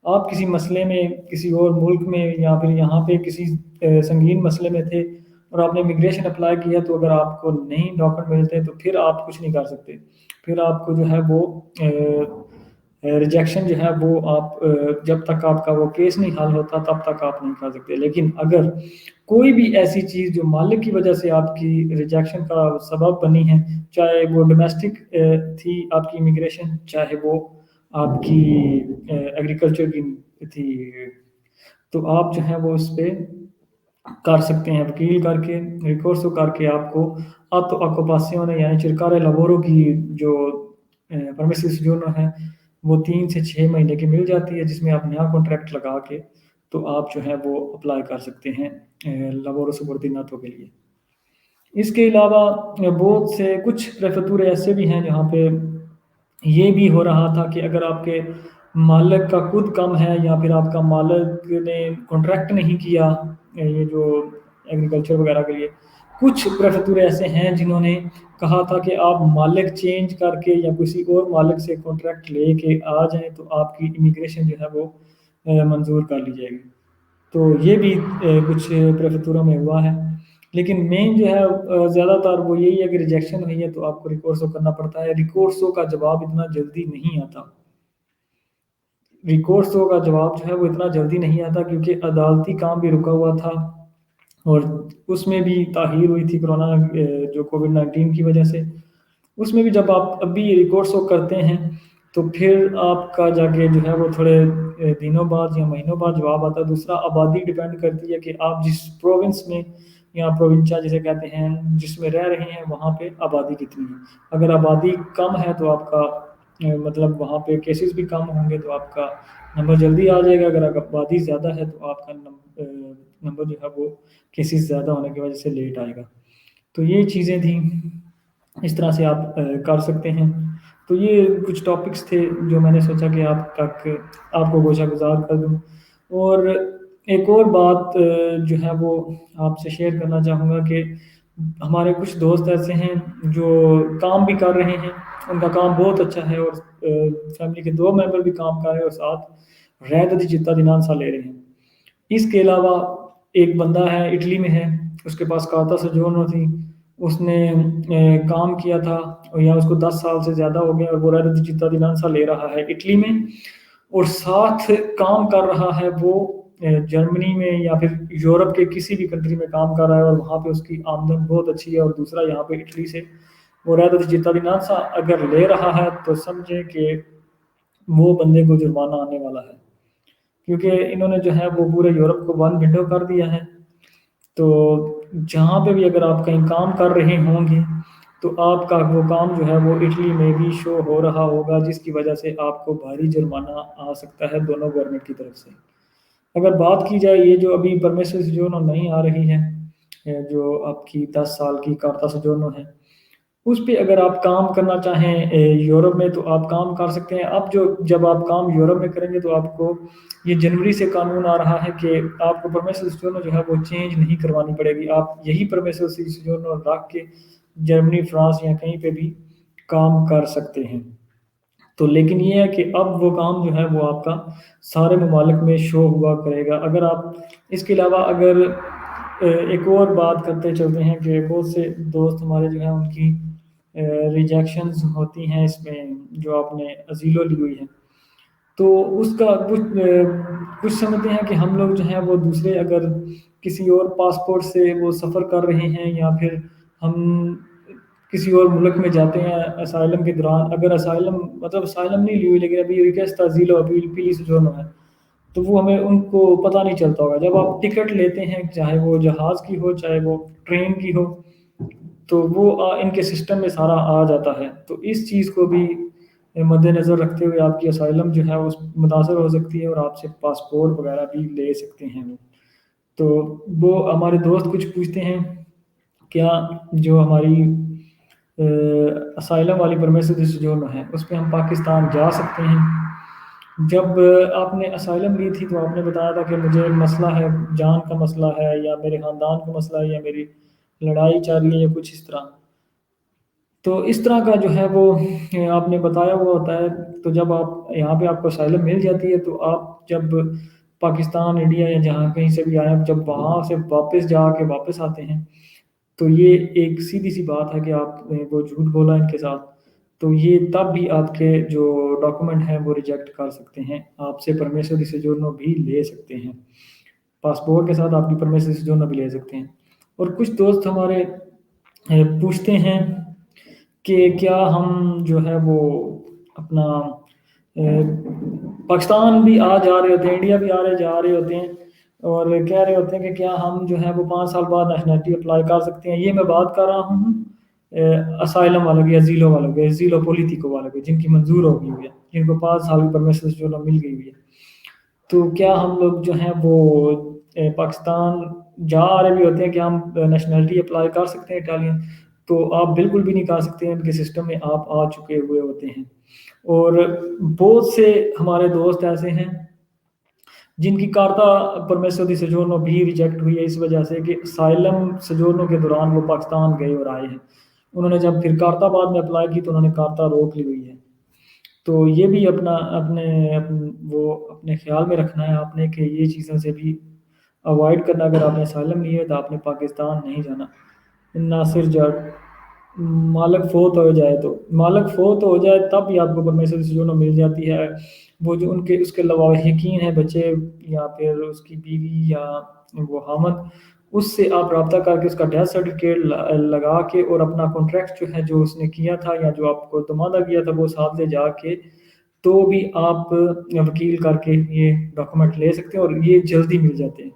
آپ کسی مسئلے میں کسی اور ملک میں یا پھر یہاں پہ کسی سنگین مسئلے میں تھے اور آپ نے امیگریشن اپلائی کیا، تو اگر آپ کو نہیں ڈاکومنٹ ملتے تو پھر آپ کچھ نہیں کر سکتے، پھر آپ کو جو ہے وہ ریجیکشن جو ہے وہ آپ جب تک آپ کا وہ کیس نہیں حل ہوتا تب تک آپ نہیں کر سکتے۔ لیکن اگر کوئی بھی ایسی چیز جو مالک کی وجہ سے آپ کی ریجیکشن کا سبب بنی ہے، چاہے وہ ڈومیسٹک تھی آپ کی امیگریشن، چاہے وہ آپ کی ایگریکلچر کی تھی، تو آپ جو ہے وہ اس پہ کر سکتے ہیں وکیل کر کے ریکورس کر کے آپ کو آتو آکوپاسیون یعنی چرکارے لابورو کی جو پرمیسس جونو ہے وہ 3 سے 6 مہینے کی مل جاتی ہے، جس میں آپ نیا کانٹریکٹ لگا کے تو آپ جو ہے وہ اپلائی کر سکتے ہیں لابورو سبوردیناتو کے لیے۔ اس کے علاوہ بہت سے کچھ پریفیکچر ایسے بھی ہیں جہاں پہ یہ بھی ہو رہا تھا کہ اگر آپ کے مالک کا خود کم ہے یا پھر آپ کا مالک نے کانٹریکٹ نہیں کیا یہ جو ایگریکلچر وغیرہ کے لیے، کچھ پریفیکچر ایسے ہیں جنہوں نے کہا تھا کہ آپ مالک چینج کر کے یا کسی اور مالک سے کانٹریکٹ لے کے آ جائیں تو آپ کی امیگریشن جو ہے وہ منظور کر لی جائے گی۔ تو یہ بھی کچھ پریفیکچروں میں ہوا ہے، لیکن مین جو ہے زیادہ تر وہ یہی ہے کہ ریجیکشن ہوئی ہے تو آپ کو ریکورسو کرنا پڑتا ہے. ریکورسو کا جواب اتنا جلدی نہیں آتا. ریکورسو کا جواب جو ہے وہ اتنا جلدی نہیں آتا کیونکہ عدالتی کام بھی رکا ہوا تھا اور اس میں بھی تاخیر ہوئی تھی کورونا جو کووڈ-19 کی وجہ سے. اس میں بھی جب آپ ابھی ریکورسو کرتے ہیں تو پھر آپ کا جا کے جو ہے وہ تھوڑے دنوں بعد یا مہینوں بعد جواب آتا ہے. دوسرا آبادی ڈیپینڈ کرتی ہے کہ آپ جس پروونس میں یا پروونچا جسے کہتے ہیں جس میں رہ رہے ہیں وہاں پہ آبادی کتنی ہے. اگر آبادی کم ہے تو آپ کا مطلب وہاں پہ کیسز بھی کم ہوں گے تو آپ کا نمبر جلدی آ جائے گا. اگر آبادی زیادہ ہے تو آپ کا نمبر جو ہے وہ کیسز زیادہ ہونے کی وجہ سے لیٹ آئے گا. تو یہ چیزیں تھیں, اس طرح سے آپ کر سکتے ہیں. تو یہ کچھ ٹاپکس تھے جو میں نے سوچا کہ آپ تک آپ کو گوشہ گزار کر دوں. اور ایک اور بات جو ہے وہ آپ سے شیئر کرنا چاہوں گا کہ ہمارے کچھ دوست ایسے ہیں جو کام بھی کر رہے ہیں, ان کا کام بہت اچھا ہے اور فیملی کے 2 ممبر بھی کام کر رہے ہیں اور ساتھ ریت چتا دینانسا لے رہے ہیں. اس کے علاوہ ایک بندہ ہے اٹلی میں ہے, اس کے پاس کارتا سجورنو تھی, اس نے کام کیا تھا یا اس کو 10 سال سے زیادہ ہو گئے اور وہ ریت چتا دینانسا لے رہا ہے اٹلی میں, اور ساتھ کام کر رہا ہے وہ جرمنی میں یا پھر یورپ کے کسی بھی کنٹری میں کام کر رہا ہے اور وہاں پہ اس کی آمدن بہت اچھی ہے. اور دوسرا یہاں پہ اٹلی سے وہ ریت چتا دینانسا اگر لے رہا ہے تو سمجھے کہ وہ بندے کو جرمانہ آنے والا ہے, کیونکہ انہوں نے جو ہے وہ پورے یورپ کو ون ونڈو کر دیا ہے. تو جہاں پہ بھی اگر آپ کہیں کام کر رہے ہوں گے تو آپ کا وہ کام جو ہے وہ اٹلی میں بھی شو ہو رہا ہوگا, جس کی وجہ سے آپ کو بھاری جرمانہ آ سکتا ہے دونوں گورنمنٹ کی طرف سے. اگر بات کی جائے یہ جو ابھی پرمیشن جو نہیں آ رہی ہے جو آپ کی 10 سال کی کارتا سجورنو ہے, اس پہ اگر آپ کام کرنا چاہیں یورپ میں تو آپ کام کر سکتے ہیں. اب جب آپ کام یورپ میں کریں گے تو آپ کو یہ جنوری سے قانون آ رہا ہے کہ آپ کو پرمیشن سجورنو جو ہے وہ چینج نہیں کروانی پڑے گی. آپ یہی پرمیشن سجورنو رکھ کے جرمنی, فرانس یا کہیں پہ بھی کام کر سکتے ہیں. تو لیکن یہ ہے کہ اب وہ کام جو ہے وہ آپ کا سارے ممالک میں شو ہوا کرے گا. اگر آپ اس کے علاوہ اگر ایک اور بات کرتے چلتے ہیں کہ بہت سے دوست ہمارے جو ہیں ان کی ریجیکشنز ہوتی ہیں اس میں جو آپ نے ازیلو لی ہوئی ہے, تو اس کا کچھ سمجھتے ہیں کہ ہم لوگ جو ہیں وہ دوسرے اگر کسی اور پاسپورٹ سے وہ سفر کر رہے ہیں یا پھر ہم کسی اور ملک میں جاتے ہیں اسائلم کے دوران, اگر اسائلم مطلب اسائلم نہیں لی ہوئی لیکن ابھی ریکویسٹ ازیلو پیلی سجورنو ہے, تو وہ ہمیں ان کو پتہ نہیں چلتا ہوگا. جب آپ ٹکٹ لیتے ہیں چاہے وہ جہاز کی ہو چاہے وہ ٹرین کی ہو تو وہ ان کے سسٹم میں سارا آ جاتا ہے. تو اس چیز کو بھی مد نظر رکھتے ہوئے آپ کی اسائلم جو ہے اس متاثر ہو سکتی ہے اور آپ سے پاسپورٹ وغیرہ بھی لے سکتے ہیں. تو وہ ہمارے دوست کچھ پوچھتے ہیں کیا جو ہماری اسائلم والی پرمیشن سجورنو ہے اس پہ ہم پاکستان جا سکتے ہیں. جب آپ نے اسائلم لی تھی تو آپ نے بتایا تھا کہ مجھے مسئلہ ہے, جان کا مسئلہ ہے یا میرے خاندان کا مسئلہ ہے یا میری لڑائی چل رہی ہے یا کچھ اس طرح. تو اس طرح کا جو ہے وہ آپ نے بتایا ہوا ہوتا ہے. تو جب آپ یہاں پہ آپ کو اسائلم مل جاتی ہے تو آپ جب پاکستان, انڈیا یا جہاں کہیں سے بھی آئیں, جب وہاں سے واپس جا کے واپس آتے ہیں تو یہ ایک سیدھی سی بات ہے کہ آپ نے وہ جھوٹ بولا ان کے ساتھ, تو یہ تب بھی آپ کے جو ڈاکومنٹ ہیں وہ ریجیکٹ کر سکتے ہیں, آپ سے پرمیشن سجورنو بھی لے سکتے ہیں, پاسپورٹ کے ساتھ آپ کی پرمیشن سجورنو بھی لے سکتے ہیں. اور کچھ دوست ہمارے پوچھتے ہیں کہ کیا ہم جو ہے وہ اپنا پاکستان بھی آ جا رہے ہوتے ہیں, انڈیا بھی جا رہے ہوتے ہیں اور کہہ رہے ہوتے ہیں کہ کیا ہم جو ہے وہ 5 سال بعد نیشنلٹی اپلائی کر سکتے ہیں. یہ میں بات کر رہا ہوں اسائلم والوں کی, ازیلو والوں کی, ازیلو پولیٹیکو والوں کی, جن کی منظور ہو گئی ہوئی ہے, جن کو 5 سال کی پرمیشن جو مل گئی ہوئی ہے. تو کیا ہم لوگ جو ہیں وہ پاکستان جا رہے بھی ہوتے ہیں کہ ہم نیشنلٹی اپلائی کر سکتے ہیں اٹالین؟ تو آپ بالکل بھی نہیں کر سکتے ہیں, ان کے سسٹم میں آپ آ چکے ہوئے ہوتے ہیں. اور بہت سے ہمارے دوست ایسے ہیں جن کی کارتا پرمیشن دی سجورنو بھی ریجیکٹ ہوئی ہے اس وجہ سے کہ اسائلم سجورنو کے دوران وہ پاکستان گئے اور آئے ہیں. انہوں نے جب پھر کارتا بعد میں اپلائی کی تو انہوں نے کارتا روک لی ہوئی ہے. تو یہ بھی اپنے خیال میں رکھنا ہے آپ نے کہ یہ چیزوں سے بھی اوائڈ کرنا، اگر آپ نے اسائلم لی ہے تو آپ نے پاکستان نہیں جانا۔ ناصر جٹ، مالک فوت ہو جائے تب بھی آپ کو پرمیسر سجونو مل جاتی ہے۔ وہ جو ان کے اس کے لواحقین ہیں، بچے یا پھر اس کی بیوی یا وہ حامد، اس سے آپ رابطہ کر کے اس کا ڈیتھ سرٹیفکیٹ لگا کے اور اپنا کانٹریکٹ جو ہے جو اس نے کیا تھا یا جو آپ کو تمادہ کیا تھا وہ ساتھ لے جا کے تو بھی آپ وکیل کر کے یہ ڈاکومنٹ لے سکتے ہیں اور یہ جلدی مل جاتے ہیں۔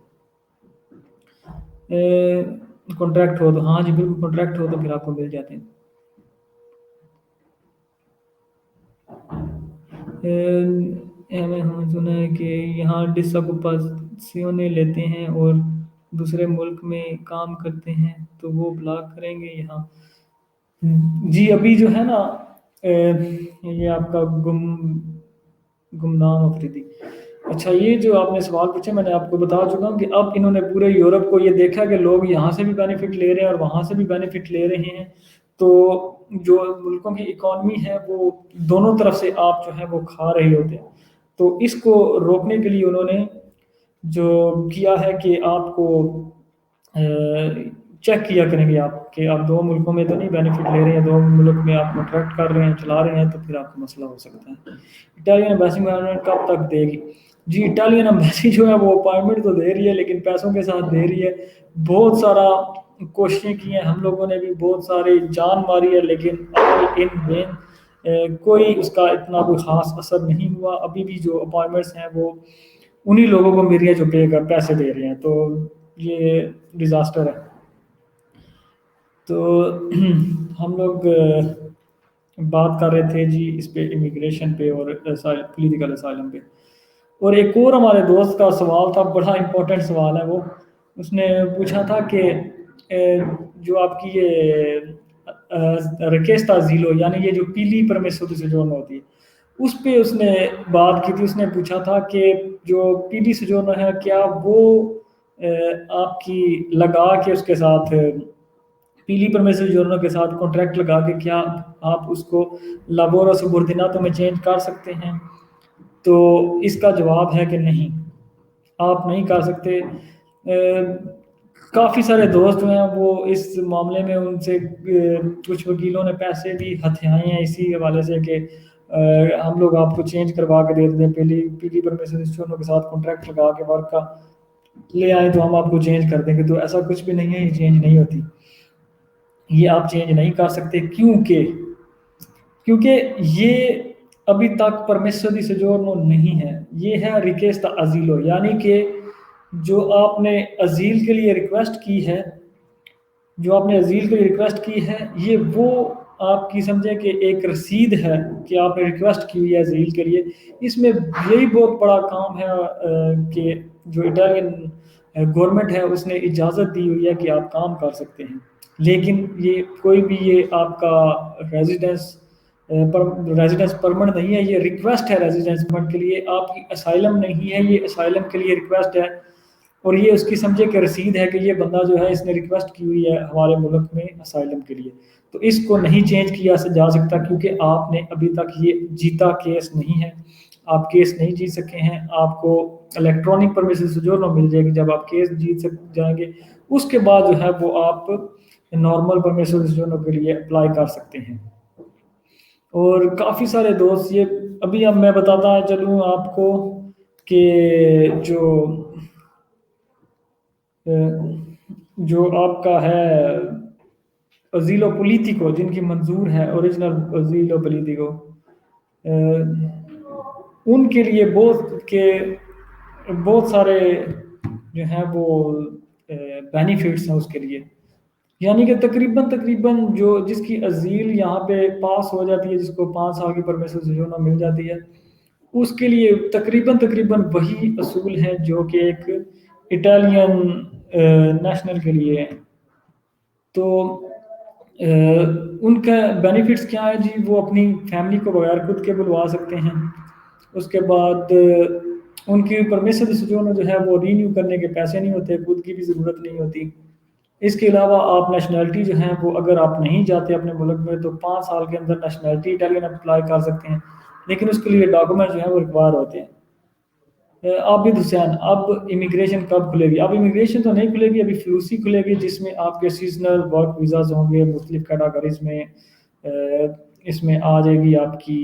کانٹریکٹ ہو تو ہاں جی بالکل، کانٹریکٹ ہو تو پھر آپ کو مل جاتے ہیں۔ ہم نے سنا ہے کہ یہاں ڈساکوپاسیونے لیتے ہیں اور دوسرے ملک میں کام کرتے ہیں تو وہ بلاک کریں گے یہاں۔ جی ابھی جو ہے نا یہ آپ کا گمنام افریدی، اچھا یہ جو آپ نے سوال پوچھے میں نے آپ کو بتا چکا ہوں کہ اب انہوں نے پورے یورپ کو یہ دیکھا کہ لوگ یہاں سے بھی بینیفٹ لے رہے ہیں اور وہاں سے بھی بینیفٹ لے رہے ہیں، تو جو ملکوں کی اکانومی ہے وہ دونوں طرف سے آپ جو ہے وہ کھا رہے ہوتے ہیں، تو اس کو روکنے کے لیے انہوں نے جو کیا ہے کہ آپ کو چیک کیا کریں گے آپ کہ آپ دو ملکوں میں تو نہیں بینیفٹ لے رہے ہیں، دو ملک میں آپ کانٹریکٹ کر رہے ہیں چلا رہے ہیں، تو پھر آپ کو مسئلہ ہو سکتا ہے۔ اٹالین ایمبیسی گورنمنٹ کب تک دے گی؟ جی اٹالین ایمبیسی جو ہے وہ اپائنٹمنٹ تو دے رہی ہے لیکن پیسوں کے ساتھ دے رہی ہے، بہت سارا کوششیں کی ہیں ہم لوگوں نے بھی، بہت ساری جان ماری ہے لیکن ان مین کوئی اس کا اتنا کوئی خاص اثر نہیں ہوا۔ ابھی بھی جو اپائنٹمنٹس ہیں وہ انہی لوگوں کو مل رہی ہیں جو پیسے دے رہے ہیں، تو یہ ڈیزاسٹر ہے۔ تو ہم لوگ بات کر رہے تھے جی اس پہ امیگریشن پہ اور پولیٹیکل اسائلم پہ، اور ایک اور ہمارے دوست کا سوال تھا، بڑا امپورٹنٹ سوال ہے وہ، اس نے پوچھا تھا کہ جو آپ کی یہ ریکویسٹ زیلو یعنی یہ جو پیلی پرمیسو سجورنو ہوتی ہے اس پہ اس نے بات کی تھی۔ اس نے پوچھا تھا کہ جو پیلی سجورنو ہے کیا وہ آپ کی لگا کے اس کے ساتھ پیلی پرمیسو جورنو کے ساتھ کانٹریکٹ لگا کے کیا آپ اس کو لابورا سبوردیناتو میں چینج کر سکتے ہیں؟ تو اس کا جواب ہے کہ نہیں، آپ نہیں کر سکتے۔ کافی سارے دوست ہیں وہ اس معاملے میں ان سے کچھ وکیلوں نے پیسے بھی ہتھیائے ہیں اسی حوالے سے کہ ہم لوگ آپ کو چینج کروا کے دے دیتے ہیں، پیلی پرمیسو کے ساتھ کانٹریکٹ لگا کے ورک کا لے آئیں تو ہم آپ کو چینج کر دیں گے، تو ایسا کچھ بھی نہیں ہے، یہ چینج نہیں ہوتی، یہ آپ چینج نہیں کر سکتے کیونکہ یہ ابھی تک پرمیسو دی سجورنو نہیں ہے، یہ ہے ریکویسٹ ازیلو، یعنی کہ جو آپ نے ازیل کے لیے ریکویسٹ کی ہے، یہ وہ آپ کی سمجھے کہ ایک رسید ہے کہ آپ نے ریکویسٹ کی ہوئی ہے ازیل کے لیے۔ اس میں یہی بہت بڑا کام ہے کہ جو اٹالین گورنمنٹ ہے اس نے اجازت دی ہوئی ہے کہ آپ کام کر سکتے ہیں، لیکن یہ کوئی بھی یہ آپ کا ریزیڈنس پرمنٹ نہیں ہے، یہ ریکویسٹ ہے ریزیڈنس پرمنٹ کے لیے، آپ کی اسائلم نہیں ہے، یہ اسائلم کے لیے ریکویسٹ ہے، اور یہ اس کی سمجھے کہ رسید ہے کہ یہ بندہ جو ہے اس نے ریکویسٹ کی ہوئی ہے ہمارے ملک میں اسائلم کے لیے، تو اس کو نہیں چینج کیا جا سکتا کیونکہ آپ نے ابھی تک یہ جیتا کیس نہیں ہے، آپ کیس نہیں جیت سکے ہیں۔ آپ کو الیکٹرانک پرمیسو سجورنو مل جائے گی جب آپ کیس جیت جائیں گے، اس کے بعد جو ہے وہ آپ نارمل پرمیسو سجورنو کے لیے اپلائی کر سکتے ہیں۔ اور کافی سارے دوست یہ ابھی اب میں بتاتا چلوں آپ کو کہ جو آپ کا ہے ازیلو پولیٹیکو جن کی منظور ہے اوریجنل ازیلو پولیٹیکو، ان کے لیے بہت سارے جو ہیں وہ بینیفٹس ہیں اس کے لیے، یعنی کہ تقریباً جو جس کی ازیل یہاں پہ پاس ہو جاتی ہے، جس کو 5 سال کی پرمیسو سجورنو مل جاتی ہے، اس کے لیے تقریباً وہی اصول ہیں جو کہ ایک اٹالین نیشنل کے لیے ہیں۔ تو ان کا بینیفٹس کیا ہے جی؟ وہ اپنی فیملی کو بغیر خود کے بلوا سکتے ہیں، اس کے بعد ان کی پرمیسو دی سجورنو جو ہے وہ رینیو کرنے کے پیسے نہیں ہوتے، خود کی بھی ضرورت نہیں ہوتی۔ اس کے علاوہ آپ نیشنلٹی جو ہیں وہ اگر آپ نہیں جاتے اپنے ملک میں تو 5 سال کے اندر نیشنلٹی اٹالین اپلائی کر سکتے ہیں، لیکن اس کے لیے ڈاکومنٹ جو ہیں وہ ریکوائر ہوتے ہیں۔ عابد حسین، اب امیگریشن کب کھلے گی؟ اب امیگریشن تو نہیں کھلے گی، ابھی فلوسی کھلے گی جس میں آپ کے سیزنل ورک ویزاز ہوں گے مختلف کیٹاگریز میں۔ اس میں آ جائے گی آپ کی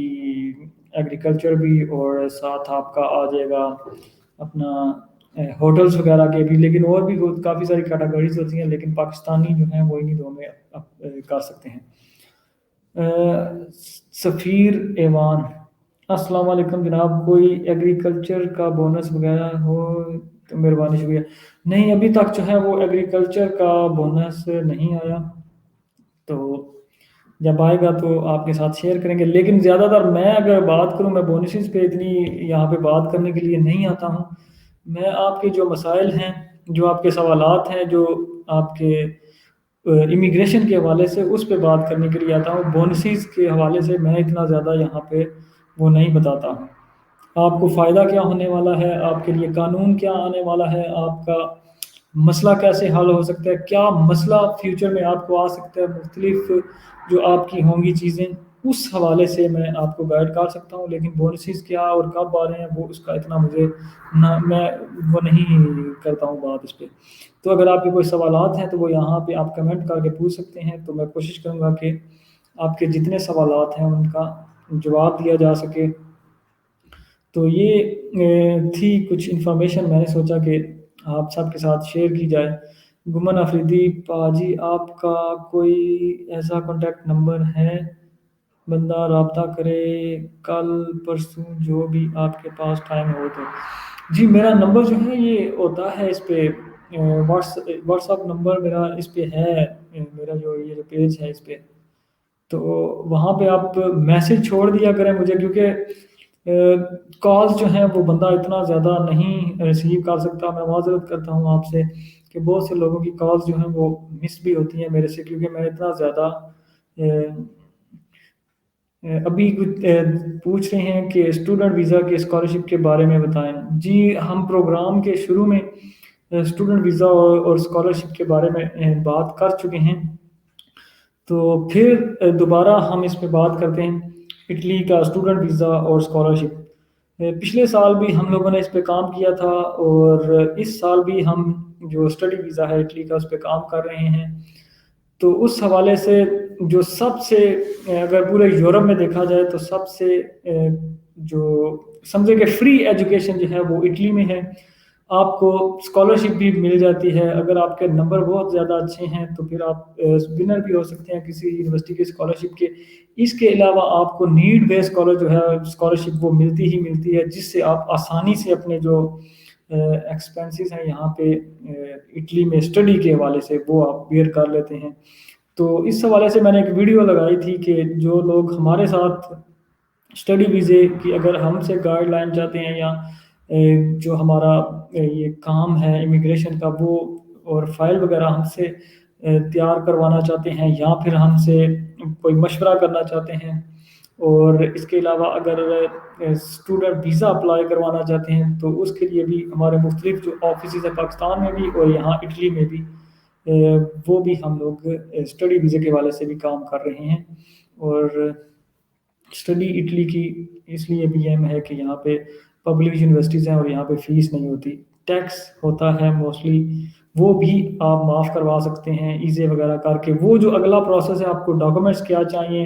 ایگریکلچر بھی، اور ساتھ آپ کا آ جائے گا اپنا ہوٹلس وغیرہ کے بھی، لیکن اور بھی کافی ساری کیٹاگریز ہوتی ہیں، لیکن پاکستانی جو ہیں وہ انہیں دو میں کر سکتے ہیں۔ سفیر ایوان، السلام علیکم جناب، کوئی ایگریکلچر کا بونس وغیرہ ہو تو مہربانی شکریہ۔ نہیں، ابھی تک جو ہے وہ ایگریکلچر کا بونس نہیں آیا، تو جب آئے گا تو آپ کے ساتھ شیئر کریں گے، لیکن زیادہ تر میں اگر بات کروں، میں بونسز پہ اتنی یہاں پہ بات کرنے کے لیے نہیں آتا ہوں۔ میں آپ کے جو مسائل ہیں، جو آپ کے سوالات ہیں، جو آپ کے امیگریشن کے حوالے سے، اس پہ بات کرنے کے لیے آتا ہوں۔ بونسز کے حوالے سے میں اتنا زیادہ یہاں پہ وہ نہیں بتاتا ہوں۔ آپ کو فائدہ کیا ہونے والا ہے، آپ کے لیے قانون کیا آنے والا ہے، آپ کا مسئلہ کیسے حل ہو سکتا ہے، کیا مسئلہ فیوچر میں آپ کو آ سکتا ہے، مختلف جو آپ کی ہوں گی چیزیں، اس حوالے سے میں آپ کو گائیڈ کر سکتا ہوں، لیکن بونسز کیا اور کب آ رہے ہیں وہ اس کا اتنا مجھے میں وہ نہیں کرتا ہوں بات اس پہ۔ تو اگر آپ کے کوئی سوالات ہیں تو وہ یہاں پہ آپ کمنٹ کر کے پوچھ سکتے ہیں، تو میں کوشش کروں گا کہ آپ کے جتنے سوالات ہیں ان کا جواب دیا جا سکے۔ تو یہ تھی کچھ انفارمیشن، میں نے سوچا کہ آپ سب کے ساتھ شیئر کی جائے۔ گمن آفریدی، پاجی آپ کا کوئی ایسا کانٹیکٹ نمبر ہے بندہ رابطہ کرے کل پرسوں جو بھی آپ کے پاس ٹائم ہو تو؟ جی، میرا نمبر جو ہے یہ ہوتا ہے اس پہ، واٹس اپ نمبر میرا اس پہ ہے، میرا جو یہ جو پیج ہے اس پہ، تو وہاں پہ آپ میسج چھوڑ دیا کریں مجھے، کیونکہ کالز جو ہیں وہ بندہ اتنا زیادہ نہیں ریسیو کر سکتا۔ میں معذرت کرتا ہوں آپ سے کہ بہت سے لوگوں کی کالز جو ہیں وہ مس بھی ہوتی ہیں میرے سے، کیونکہ میں اتنا زیادہ ابھی پوچھ رہے ہیں کہ اسٹوڈنٹ ویزا کے اسکالرشپ کے بارے میں بتائیں۔ جی، ہم پروگرام کے شروع میں اسٹوڈنٹ ویزا اور اسکالرشپ کے بارے میں بات کر چکے ہیں، تو پھر دوبارہ ہم اس پہ بات کرتے ہیں۔ اٹلی کا اسٹوڈنٹ ویزا اور اسکالرشپ، پچھلے سال بھی ہم لوگوں نے اس پہ کام کیا تھا، اور اس سال بھی ہم جو اسٹڈی ویزا ہے اٹلی کا اس پہ کام کر رہے ہیں۔ تو اس حوالے سے جو سب سے اگر پورے یورپ میں دیکھا جائے تو سب سے جو سمجھے کہ فری ایجوکیشن جو ہے وہ اٹلی میں ہے۔ آپ کو اسکالرشپ بھی مل جاتی ہے، اگر آپ کے نمبر بہت زیادہ اچھے ہیں تو پھر آپ ونر بھی ہو سکتے ہیں کسی یونیورسٹی کے اسکالرشپ کے۔ اس کے علاوہ آپ کو نیڈ بیس اسکالر جو ہے اسکالرشپ وہ ملتی ہی ملتی ہے، جس سے آپ آسانی سے اپنے جو ایکسپینسز ہیں یہاں پہ اٹلی میں اسٹڈی کے حوالے سے وہ آپ بیئر کر لیتے ہیں۔ تو اس حوالے سے میں نے ایک ویڈیو لگائی تھی کہ جو لوگ ہمارے ساتھ اسٹڈی ویزے کی اگر ہم سے گائیڈ لائن چاہتے ہیں، یا جو ہمارا یہ کام ہے امیگریشن کا وہ اور فائل وغیرہ ہم سے تیار کروانا چاہتے ہیں، یا پھر ہم سے کوئی مشورہ کرنا چاہتے ہیں، اور اس کے علاوہ اگر اسٹوڈنٹ ویزا اپلائی کروانا چاہتے ہیں تو اس کے لیے بھی ہمارے مختلف جو آفیسز ہیں پاکستان میں بھی اور یہاں اٹلی میں بھی، وہ بھی ہم لوگ اسٹڈی ویزے کے حوالے سے بھی کام کر رہے ہیں۔ اور اسٹڈی اٹلی کی اس لیے بھی اہم ہے کہ یہاں پہ پبلک یونیورسٹیز ہیں اور یہاں پہ فیس نہیں ہوتی، ٹیکس ہوتا ہے موسٹلی، وہ بھی آپ معاف کروا سکتے ہیں ایزے وغیرہ کر کے۔ وہ جو اگلا پروسیس ہے، آپ کو ڈاکومنٹس کیا چاہیے،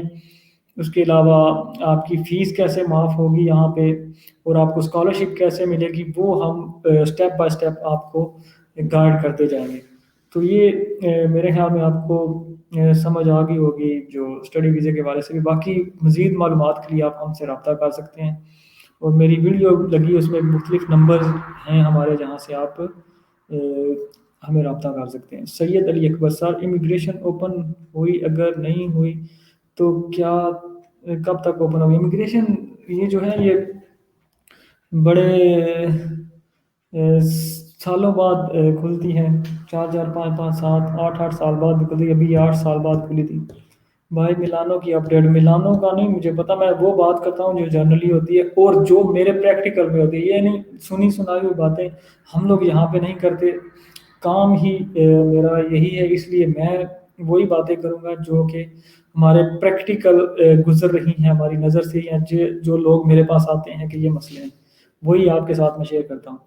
اس کے علاوہ آپ کی فیس کیسے معاف ہوگی یہاں پہ، اور آپ کو اسکالرشپ کیسے ملے گی، وہ ہم اسٹیپ بائی اسٹیپ آپ کو گائیڈ کرتے جائیں گے۔ تو یہ میرے خیال میں آپ کو سمجھ آ گئی ہوگی جو اسٹڈی ویزے کے بارے سے بھی۔ باقی مزید معلومات کے لیے آپ ہم سے رابطہ کر سکتے ہیں، اور میری ویڈیو لگی اس میں مختلف نمبر ہیں ہمارے جہاں سے آپ ہمیں رابطہ کر سکتے ہیں۔ سید علی اکبر سر، امیگریشن اوپن ہوئی، اگر نہیں ہوئی تو کیا کب تک اوپن ہوگی امیگریشن؟ یہ جو ہے یہ بڑے سالوں بعد کھلتی ہے، 4 4 5 5 7 8 سال بعد بھی کھلی، ابھی 8 سال بعد کھلی تھی۔ بھائی ملانو کی اپڈیٹ، ملانو کا نہیں مجھے پتا، میں وہ بات کرتا ہوں جو جنرلی ہوتی ہے اور جو میرے پریکٹیکل میں ہوتی ہے، یہ نہیں سنی سنائی ہوئی باتیں ہم لوگ یہاں پہ نہیں کرتے، کام ہی میرا یہی ہے، اس لیے میں وہی باتیں کروں گا جو کہ ہمارے پریکٹیکل گزر رہی ہیں ہماری نظر سے، یا جو لوگ میرے پاس آتے ہیں کہ یہ مسئلے ہیں۔ وہی آپ کے ساتھ میں شیئر کرتا ہوں۔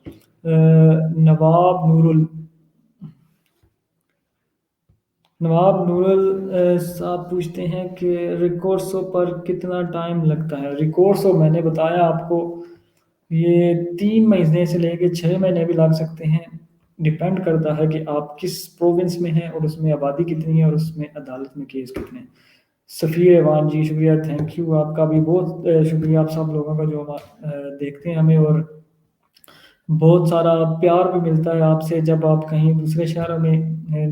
نواب نورل صاحب پوچھتے ہیں کہ ریکورسو پر کتنا ٹائم لگتا ہے؟ ریکورسو میں نے بتایا آپ کو، یہ 3 مہینے سے لے کے 6 مہینے بھی لگ سکتے ہیں، ڈپینڈ کرتا ہے کہ آپ کس پروونس میں ہیں اور اس میں آبادی کتنی ہے اور اس میں عدالت میں کیس کتنے ہیں۔ سفیر ایوان جی شکریہ، تھینک یو، آپ کا بھی بہت شکریہ، آپ سب لوگوں کا جو دیکھتے ہیں ہمیں، اور بہت سارا پیار بھی ملتا ہے آپ سے جب آپ کہیں دوسرے شہروں میں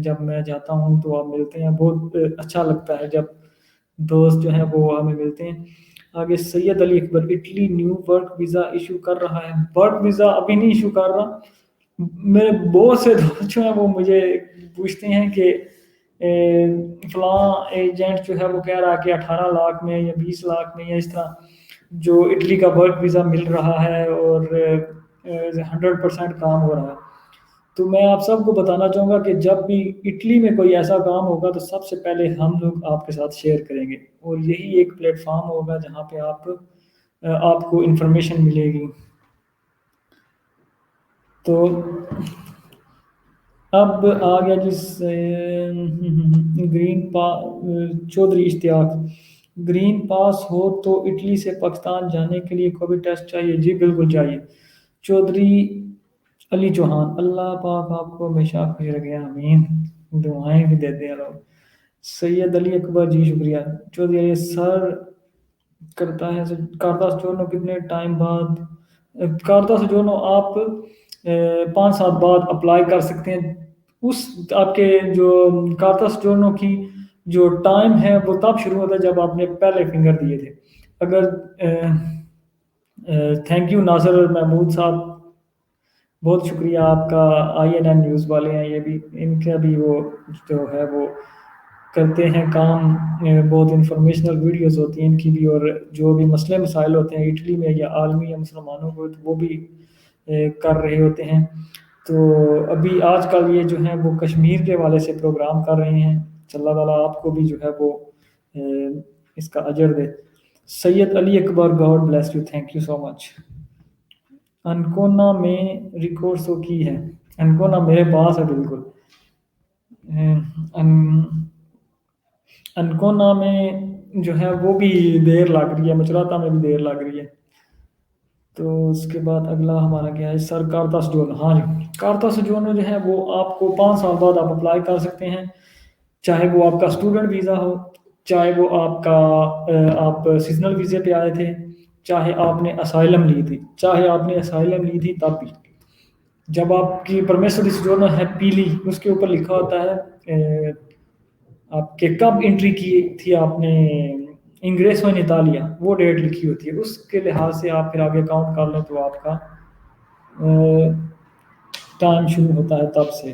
جب میں جاتا ہوں تو آپ ملتے ہیں، بہت اچھا لگتا ہے جب دوست جو ہیں وہ ہمیں ملتے ہیں۔ آگے Syed Ali Akbar, Italy new work visa issue کر رہا ہے؟ ورک ویزا ابھی نہیں ایشو کر رہا، میرے بہت سے دوست جو ہیں وہ مجھے پوچھتے ہیں کہ فلاں ایجنٹ جو ہے وہ کہہ رہا ہے کہ 18 لاکھ میں یا 20 لاکھ میں یا اس طرح جو اٹلی کا ورک ویزا مل رہا ہے اور 100% کام ہو رہا ہے۔ تو میں آپ سب کو بتانا چاہوں گا کہ جب بھی اٹلی میں کوئی ایسا کام ہوگا تو سب سے پہلے ہم لوگ آپ کے ساتھ شیئر کریں گے، اور یہی ایک پلیٹ فارم ہوگا جہاں پہ آپ کو انفارمیشن ملے گی۔ تو اب آ گیا گرین چودھری اشتیاق، گرین پاس ہو تو اٹلی سے پاکستان جانے کے لیے کوئی ٹیسٹ چاہیے؟ جی بالکل چاہیے۔ چودھری علی چوہان، اللہ پاک آپ کو ہمیشہ خوش رکھے، آمین، دعائیں بھی دیتے ہیں لوگ۔ سید علی اکبر جی شکریہ۔ چودھری علی سر کرتا ہے کارتا سٹورنو کتنے ٹائم بعد؟ کارتا سٹورنو آپ 5 سال بعد اپلائی کر سکتے ہیں، اس آپ کے جو کارتا سٹورنو کی جو ٹائم ہے وہ تب شروع ہوتا ہے جب آپ نے پہلے فنگر دیے تھے۔ اگر تھینک یو ناصر محمود صاحب، بہت شکریہ آپ کا، INN نیوز والے ہیں یہ بھی، ان کا بھی وہ جو ہے وہ کرتے ہیں کام، بہت انفارمیشنل ویڈیوز ہوتی ہیں ان کی بھی، اور جو بھی مسئلے مسائل ہوتے ہیں اٹلی میں یا عالمی یا مسلمانوں کو تو وہ بھی کر رہے ہوتے ہیں۔ تو ابھی آج کل یہ جو ہیں وہ کشمیر کے والے سے پروگرام کر رہے ہیں، اللہ تعالیٰ آپ کو بھی جو ہے وہ اس کا اجر دے۔ Syed Ali Akbar, God bless you, thank you so much. Ancona میں ریکورسو کی ہے؟ انکونا میرے پاس ہے بالکل۔ انکونا میں جو ہے وہ بھی دیر لگ رہی ہے، مچراتا میں بھی دیر لگ رہی ہے۔ تو اس کے بعد اگلا ہمارا کیا ہے سر؟ کارتا سٹورنو، ہاں جی، کارتا سٹورنو جو ہے وہ آپ کو 5 سال بعد آپ اپلائی کر سکتے ہیں، چاہے وہ آپ کا اسٹوڈنٹ ویزا ہو، چاہے وہ آپ سیزنل ویزے پہ آئے تھے، چاہے آپ نے اسائلم لی تھی، تب بھی جب آپ کی پرمیسری سٹورنو ہے پیلی، اس کے اوپر لکھا ہوتا ہے آپ کے کب انٹری کی تھی آپ نے انگریسو ان اطالیہ، وہ ڈیٹ لکھی ہوتی ہے، اس کے لحاظ سے آپ پھر آگے کاؤنٹ کر لیں تو آپ کا ٹائم شروع ہوتا ہے تب سے۔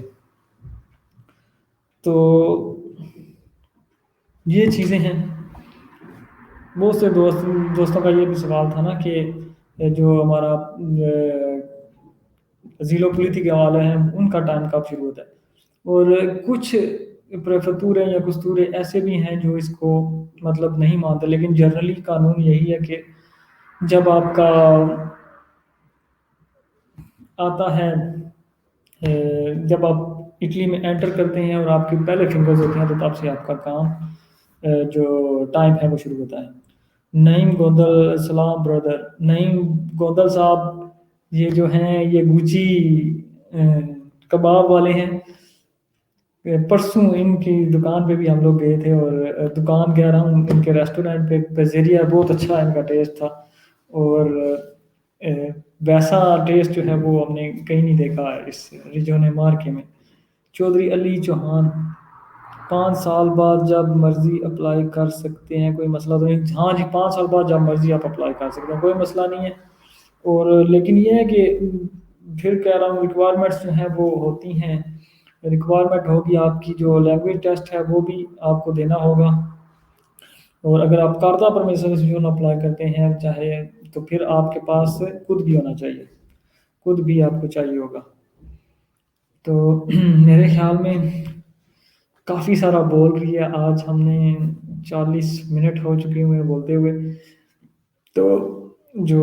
تو یہ چیزیں ہیں۔ بہت سے دوستوں کا یہ بھی سوال تھا نا کہ جو ہمارا ضلع پولیتی کے حوالے ہیں ان کا ٹائم کب شروع ہوتا ہے، اور کچھ پریفتورے یا کستورے ایسے بھی ہیں جو اس کو مطلب نہیں مانتے، لیکن جنرلی قانون یہی ہے کہ جب آپ کا آتا ہے جب آپ اٹلی میں انٹر کرتے ہیں اور آپ کی پہلے فنگرز ہوتے ہیں تو تب سے آپ کا کام جو ٹائم ہے وہ شروع ہوتا ہے۔ نعیم گوندل، السلام برادر نعیم گوندل صاحب، یہ جو ہیں یہ گوچی کباب والے ہیں، پرسوں ان کی دکان پہ بھی ہم لوگ گئے تھے، اور دکان کہہ رہا ہوں ان کے ریسٹورینٹ پہ پیزیریا بہت اچھا ان کا ٹیسٹ تھا، اور ویسا ٹیسٹ جو ہے وہ ہم نے کہیں نہیں دیکھا اس ریجون مارکے میں۔ چودھری علی چوہان، 5 سال بعد جب مرضی اپلائی کر سکتے ہیں، کوئی مسئلہ تو نہیں؟ ہاں جی، 5 سال بعد جب مرضی آپ اپلائی کر سکتے ہیں، کوئی مسئلہ نہیں ہے، اور لیکن یہ ہے کہ پھر کہہ رہا ہوں ریکوائرمنٹس جو ہیں وہ ہوتی ہیں، ریکوائرمنٹ ہوگی آپ کی، جو لینگویج ٹیسٹ ہے وہ بھی آپ کو دینا ہوگا، اور اگر آپ کارتا پرمیشن سے اپلائی کرتے ہیں چاہے تو پھر آپ کے پاس خود بھی ہونا چاہیے، خود بھی آپ کو چاہیے ہوگا۔ تو میرے خیال میں کافی سارا بول رہی ہے، آج ہم نے 40 منٹ ہو چکے ہوئے بولتے ہوئے، تو جو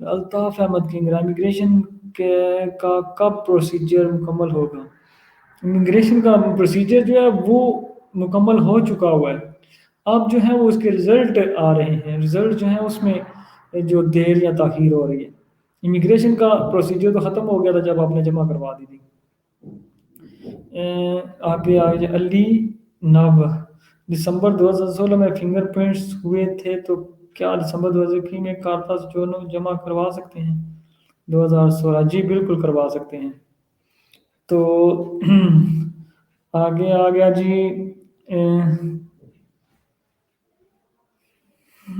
الطاف احمد کنگرا، امیگریشن کے کا کب پروسیجر مکمل ہوگا؟ امیگریشن کا پروسیجر جو ہے وہ مکمل ہو چکا ہوا ہے، اب جو ہے وہ اس کے رزلٹ آ رہے ہیں، رزلٹ جو ہے اس میں جو دیر یا تاخیر ہو رہی ہے۔ امیگریشن کا پروسیجر تو ختم ہو گیا تھا جب آپ نے جمع کروا دی تھی۔ آگے آگے علی ناب، دسمبر 2016 میں فنگر پرنٹس ہوئے تھے تو کیا دسمبر 2021 میں کارپس جو جمع کروا سکتے ہیں؟ 2016 جی بالکل کروا سکتے ہیں۔ تو آگے آ گیا جی،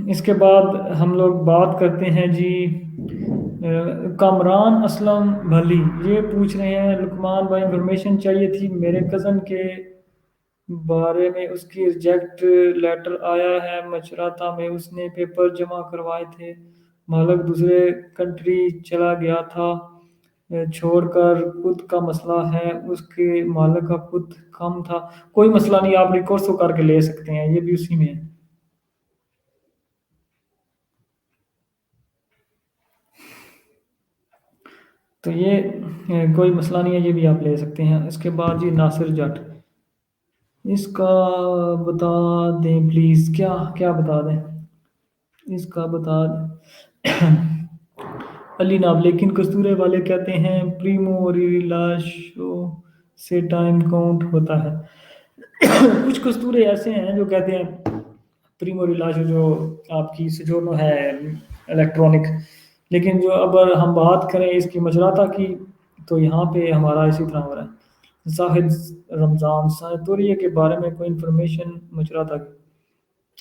اس کے بعد ہم لوگ بات کرتے ہیں جی، کامران اسلم بھلی یہ پوچھ رہے ہیں لکمان بھائی انفارمیشن چاہیے تھی، میرے کزن کے بارے میں اس کی ریجیکٹ لیٹر آیا ہے مچراتا میں، اس نے پیپر جمع کروائے تھے، مالک دوسرے کنٹری چلا گیا تھا چھوڑ کر، خود کا مسئلہ ہے، اس کے مالک کا خود کم تھا، کوئی مسئلہ نہیں، آپ ریکورس تو کر کے لے سکتے ہیں، یہ بھی اسی میں ہے۔ تو یہ کوئی مسئلہ نہیں ہے، یہ بھی آپ لے سکتے ہیں۔ اس کے بعد جی ناصر جٹ، اس کا بتا دیں پلیز، کیا کیا بتا دیں اس کا بتا دیں علی ناب، لیکن کستورے والے کہتے ہیں پریمو ریلاشو سے ٹائم کاؤنٹ ہوتا ہے کچھ کستورے ایسے ہیں جو کہتے ہیں پریمو ریلاشو جو آپ کی سجورنو ہے الیکٹرانک، لیکن جو اگر ہم بات کریں اس کی مجراتا کی تو یہاں پہ ہمارا اسی طرح ہو رہا ہے۔ زاہد رمضان، سنتوریہ کے بارے میں کوئی انفارمیشن مجراتا کی؟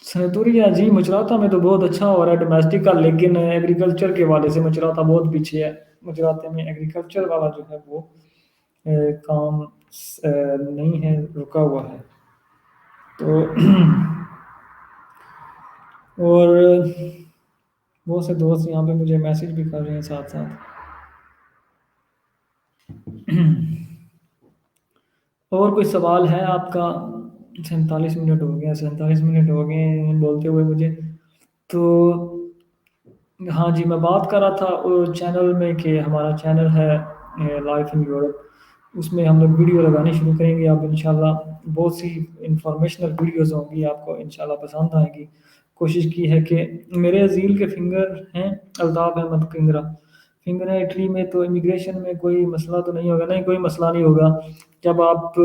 سنتوریہ جی مچراتا میں تو بہت اچھا ہو رہا ہے ڈومیسٹک کا، لیکن ایگریکلچر کے حوالے سے مچراتا بہت پیچھے ہے، مچراتے میں ایگریکلچر والا جو ہے وہ کام نہیں ہے، رکا ہوا ہے۔ تو اور بہت سے دوست یہاں پہ مجھے میسج بھی کر رہے ہیں ساتھ ساتھ۔ اور کوئی سوال ہے آپ کا؟ 47 منٹ ہو گئے، 47 منٹ ہو گئے ہیں بولتے ہوئے مجھے۔ تو ہاں جی، میں بات کر رہا تھا چینل میں کہ ہمارا چینل ہے لائف ان یورپ، اس میں ہم لوگ ویڈیو لگانی شروع کریں گے، آپ انشاءاللہ بہت سی انفارمیشنل ویڈیوز ہوں گی، آپ کو انشاءاللہ پسند آئیں گی۔ کوشش کی ہے کہ میرے عزیل کے فنگر ہیں الطاف احمد کنگرا، فنگر ہے اٹلی میں، تو امیگریشن میں کوئی مسئلہ تو نہیں ہوگا؟ نہیں کوئی مسئلہ نہیں ہوگا، جب آپ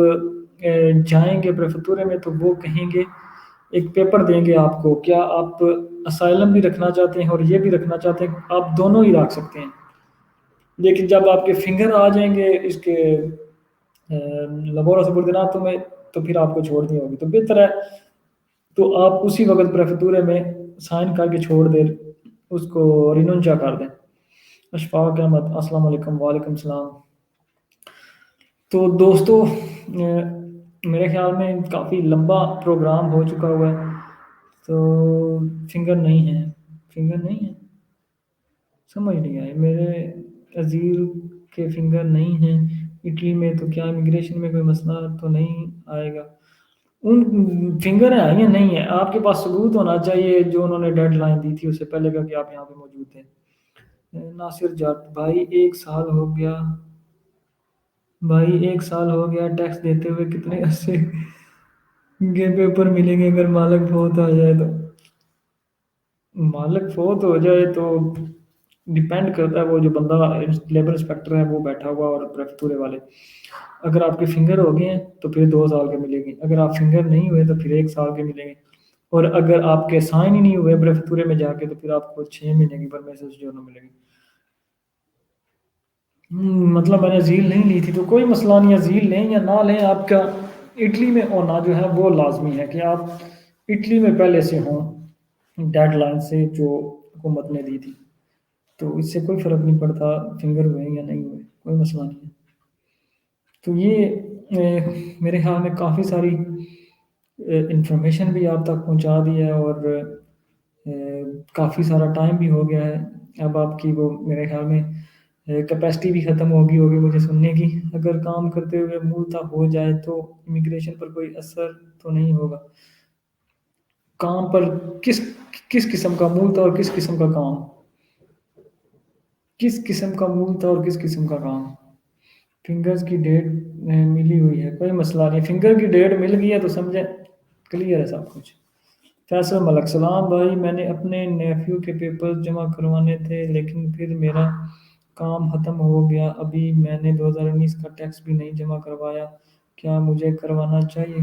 جائیں گے پریفتورے میں تو وہ کہیں گے ایک پیپر دیں گے آپ کو، کیا آپ اسائلم بھی رکھنا چاہتے ہیں اور یہ بھی رکھنا چاہتے ہیں، آپ دونوں ہی رکھ سکتے ہیں، لیکن جب آپ کے فنگر آ جائیں گے اس کے لبورا سبردیناتوں میں تو پھر آپ کو چھوڑنی ہوگی، تو بہتر ہے تو آپ اسی وقت پریفتورے میں سائن کر کے چھوڑ دیں، اس کو رینونچا کر دیں۔ اشفاق احمد السلام علیکم، وعلیکم السلام۔ تو دوستو میرے خیال میں کافی لمبا پروگرام ہو چکا ہوا ہے، تو فنگر نہیں ہے، فنگر نہیں ہے، سمجھ نہیں آئی، میرے عزیز کے فنگر نہیں ہیں اٹلی میں، تو کیا امیگریشن میں کوئی مسئلہ تو نہیں آئے گا؟ ان فنگر ہیں یا نہیں ہے، آپ کے پاس ثبوت ہونا چاہیے جو انہوں نے ڈیڈ لائن دی تھی اس سے پہلے کا کہ آپ یہاں پہ موجود تھے۔ ناصر جٹ بھائی، 1 سال ہو گیا، بھائی 1 سال ہو گیا ٹیکس دیتے ہوئے، کتنے عرصے کے پیپر ملیں گے اگر مالک فوت آ جائے تو؟ مالک فوت ہو جائے تو ڈیپینڈ کرتا ہے، وہ جو بندہ لیبر انسپیکٹر ہے وہ بیٹھا ہوا اور پریفتورے والے، اگر آپ کے فنگر ہو گئے ہیں تو پھر 2 سال کے ملیں گے، اگر آپ فنگر نہیں ہوئے تو پھر 1 سال کے ملیں گے، اور اگر آپ کے سائن ہی نہیں ہوئے پریفتورے میں جا کے تو پھر آپ کو 6 مہینے کی پرمیسس جو ملے گی۔ مطلب میں نے ذیل نہیں لی تھی تو کوئی مسئلہ نہیں ہے، ذیل لیں یا نہ لیں، آپ کا اٹلی میں ہونا جو ہے وہ لازمی ہے کہ آپ اٹلی میں پہلے سے ہوں ڈیڈ لائن سے جو حکومت نے دی تھی، تو اس سے کوئی فرق نہیں پڑتا فنگر ہوئے یا نہیں ہوئے، کوئی مسئلہ نہیں ہے۔ تو یہ میرے خیال میں کافی ساری انفارمیشن بھی آپ تک پہنچا دی ہے، اور کافی سارا ٹائم بھی ہو گیا ہے، اب آپ کی وہ میرے خیال میں کیپیسٹی بھی ختم ہوگی مجھے سننے کی، اگر کام کرتے ہوئے مولتا ہو جائے تو امیگریشن پر کوئی اثر تو نہیں ہوگا؟ کام پر کس کس قسم کا مولتا اور کس قسم کا کام؟ کس قسم کا مول تھا اور کس قسم کا کام؟ فنگرز کی ڈیٹ ملی ہوئی ہے، کوئی مسئلہ نہیں، فنگر کی ڈیٹ مل گئی ہے تو سمجھے کلیئر ہے سب کچھ۔ فیصل ملک: سلام بھائی، میں نے اپنے نیفیو کے پیپر جمع کروانے تھے لیکن پھر میرا کام ختم ہو گیا، ابھی میں نے 2019 کا ٹیکس بھی نہیں جمع کروایا، کیا مجھے کروانا چاہیے؟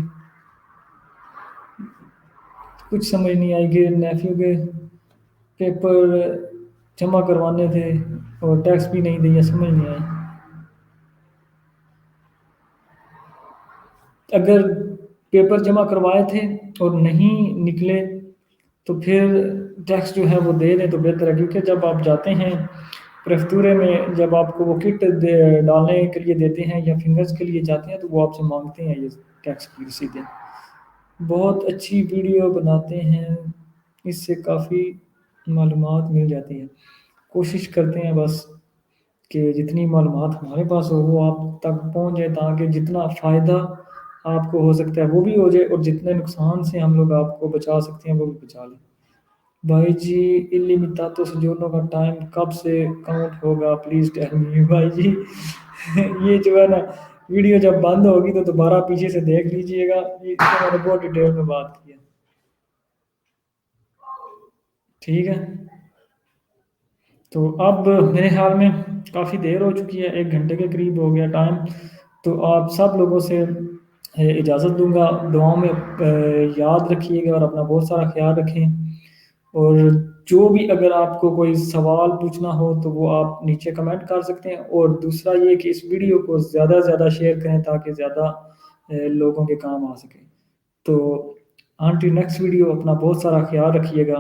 کچھ سمجھ نہیں آئی کہ نیفیو کے پیپر جمع کروانے تھے اور ٹیکس بھی نہیں دیا، سمجھ نہیں آئی۔ اگر پیپر جمع کروائے تھے اور نہیں نکلے تو پھر ٹیکس جو ہے وہ دے دیں تو بہتر ہے، کیونکہ جب آپ جاتے ہیں پریفتورے میں، جب آپ کو وہ کٹ ڈالنے کے لیے دیتے ہیں یا فنگرز کے لیے جاتے ہیں تو وہ آپ سے مانگتے ہیں یہ ٹیکس کی رسیدیں۔ بہت اچھی ویڈیو بناتے ہیں، اس سے کافی معلومات مل جاتی ہیں، کوشش کرتے ہیں بس کہ جتنی معلومات ہمارے پاس ہو وہ آپ تک پہنچ جائے تاکہ جتنا فائدہ آپ کو ہو سکتا ہے وہ بھی ہو جائے اور جتنے نقصان سے ہم لوگ آپ کو بچا سکتے ہیں وہ بھی بچا لیں۔ بھائی جی الیمیٹاتو سجورنو کا ٹائم کب سے کاؤنٹ ہوگا پلیز ٹیل می؟ بھائی جی یہ جو ہے نا ویڈیو جب بند ہوگی تو دوبارہ پیچھے سے دیکھ لیجئے گا، یہ میں نے بہت ڈیٹیل میں بات کی ہے، ٹھیک ہے؟ تو اب میرے خیال میں کافی دیر ہو چکی ہے، 1 گھنٹے کے قریب ہو گیا ٹائم، تو آپ سب لوگوں سے اجازت دوں گا، دعاؤں میں یاد رکھیے گا اور اپنا بہت سارا خیال رکھیں، اور جو بھی اگر آپ کو کوئی سوال پوچھنا ہو تو وہ آپ نیچے کمنٹ کر سکتے ہیں، اور دوسرا یہ کہ اس ویڈیو کو زیادہ سے زیادہ شیئر کریں تاکہ زیادہ لوگوں کے کام آ سکے۔ تو آنٹی نیکسٹ ویڈیو، اپنا بہت سارا خیال رکھیے گا۔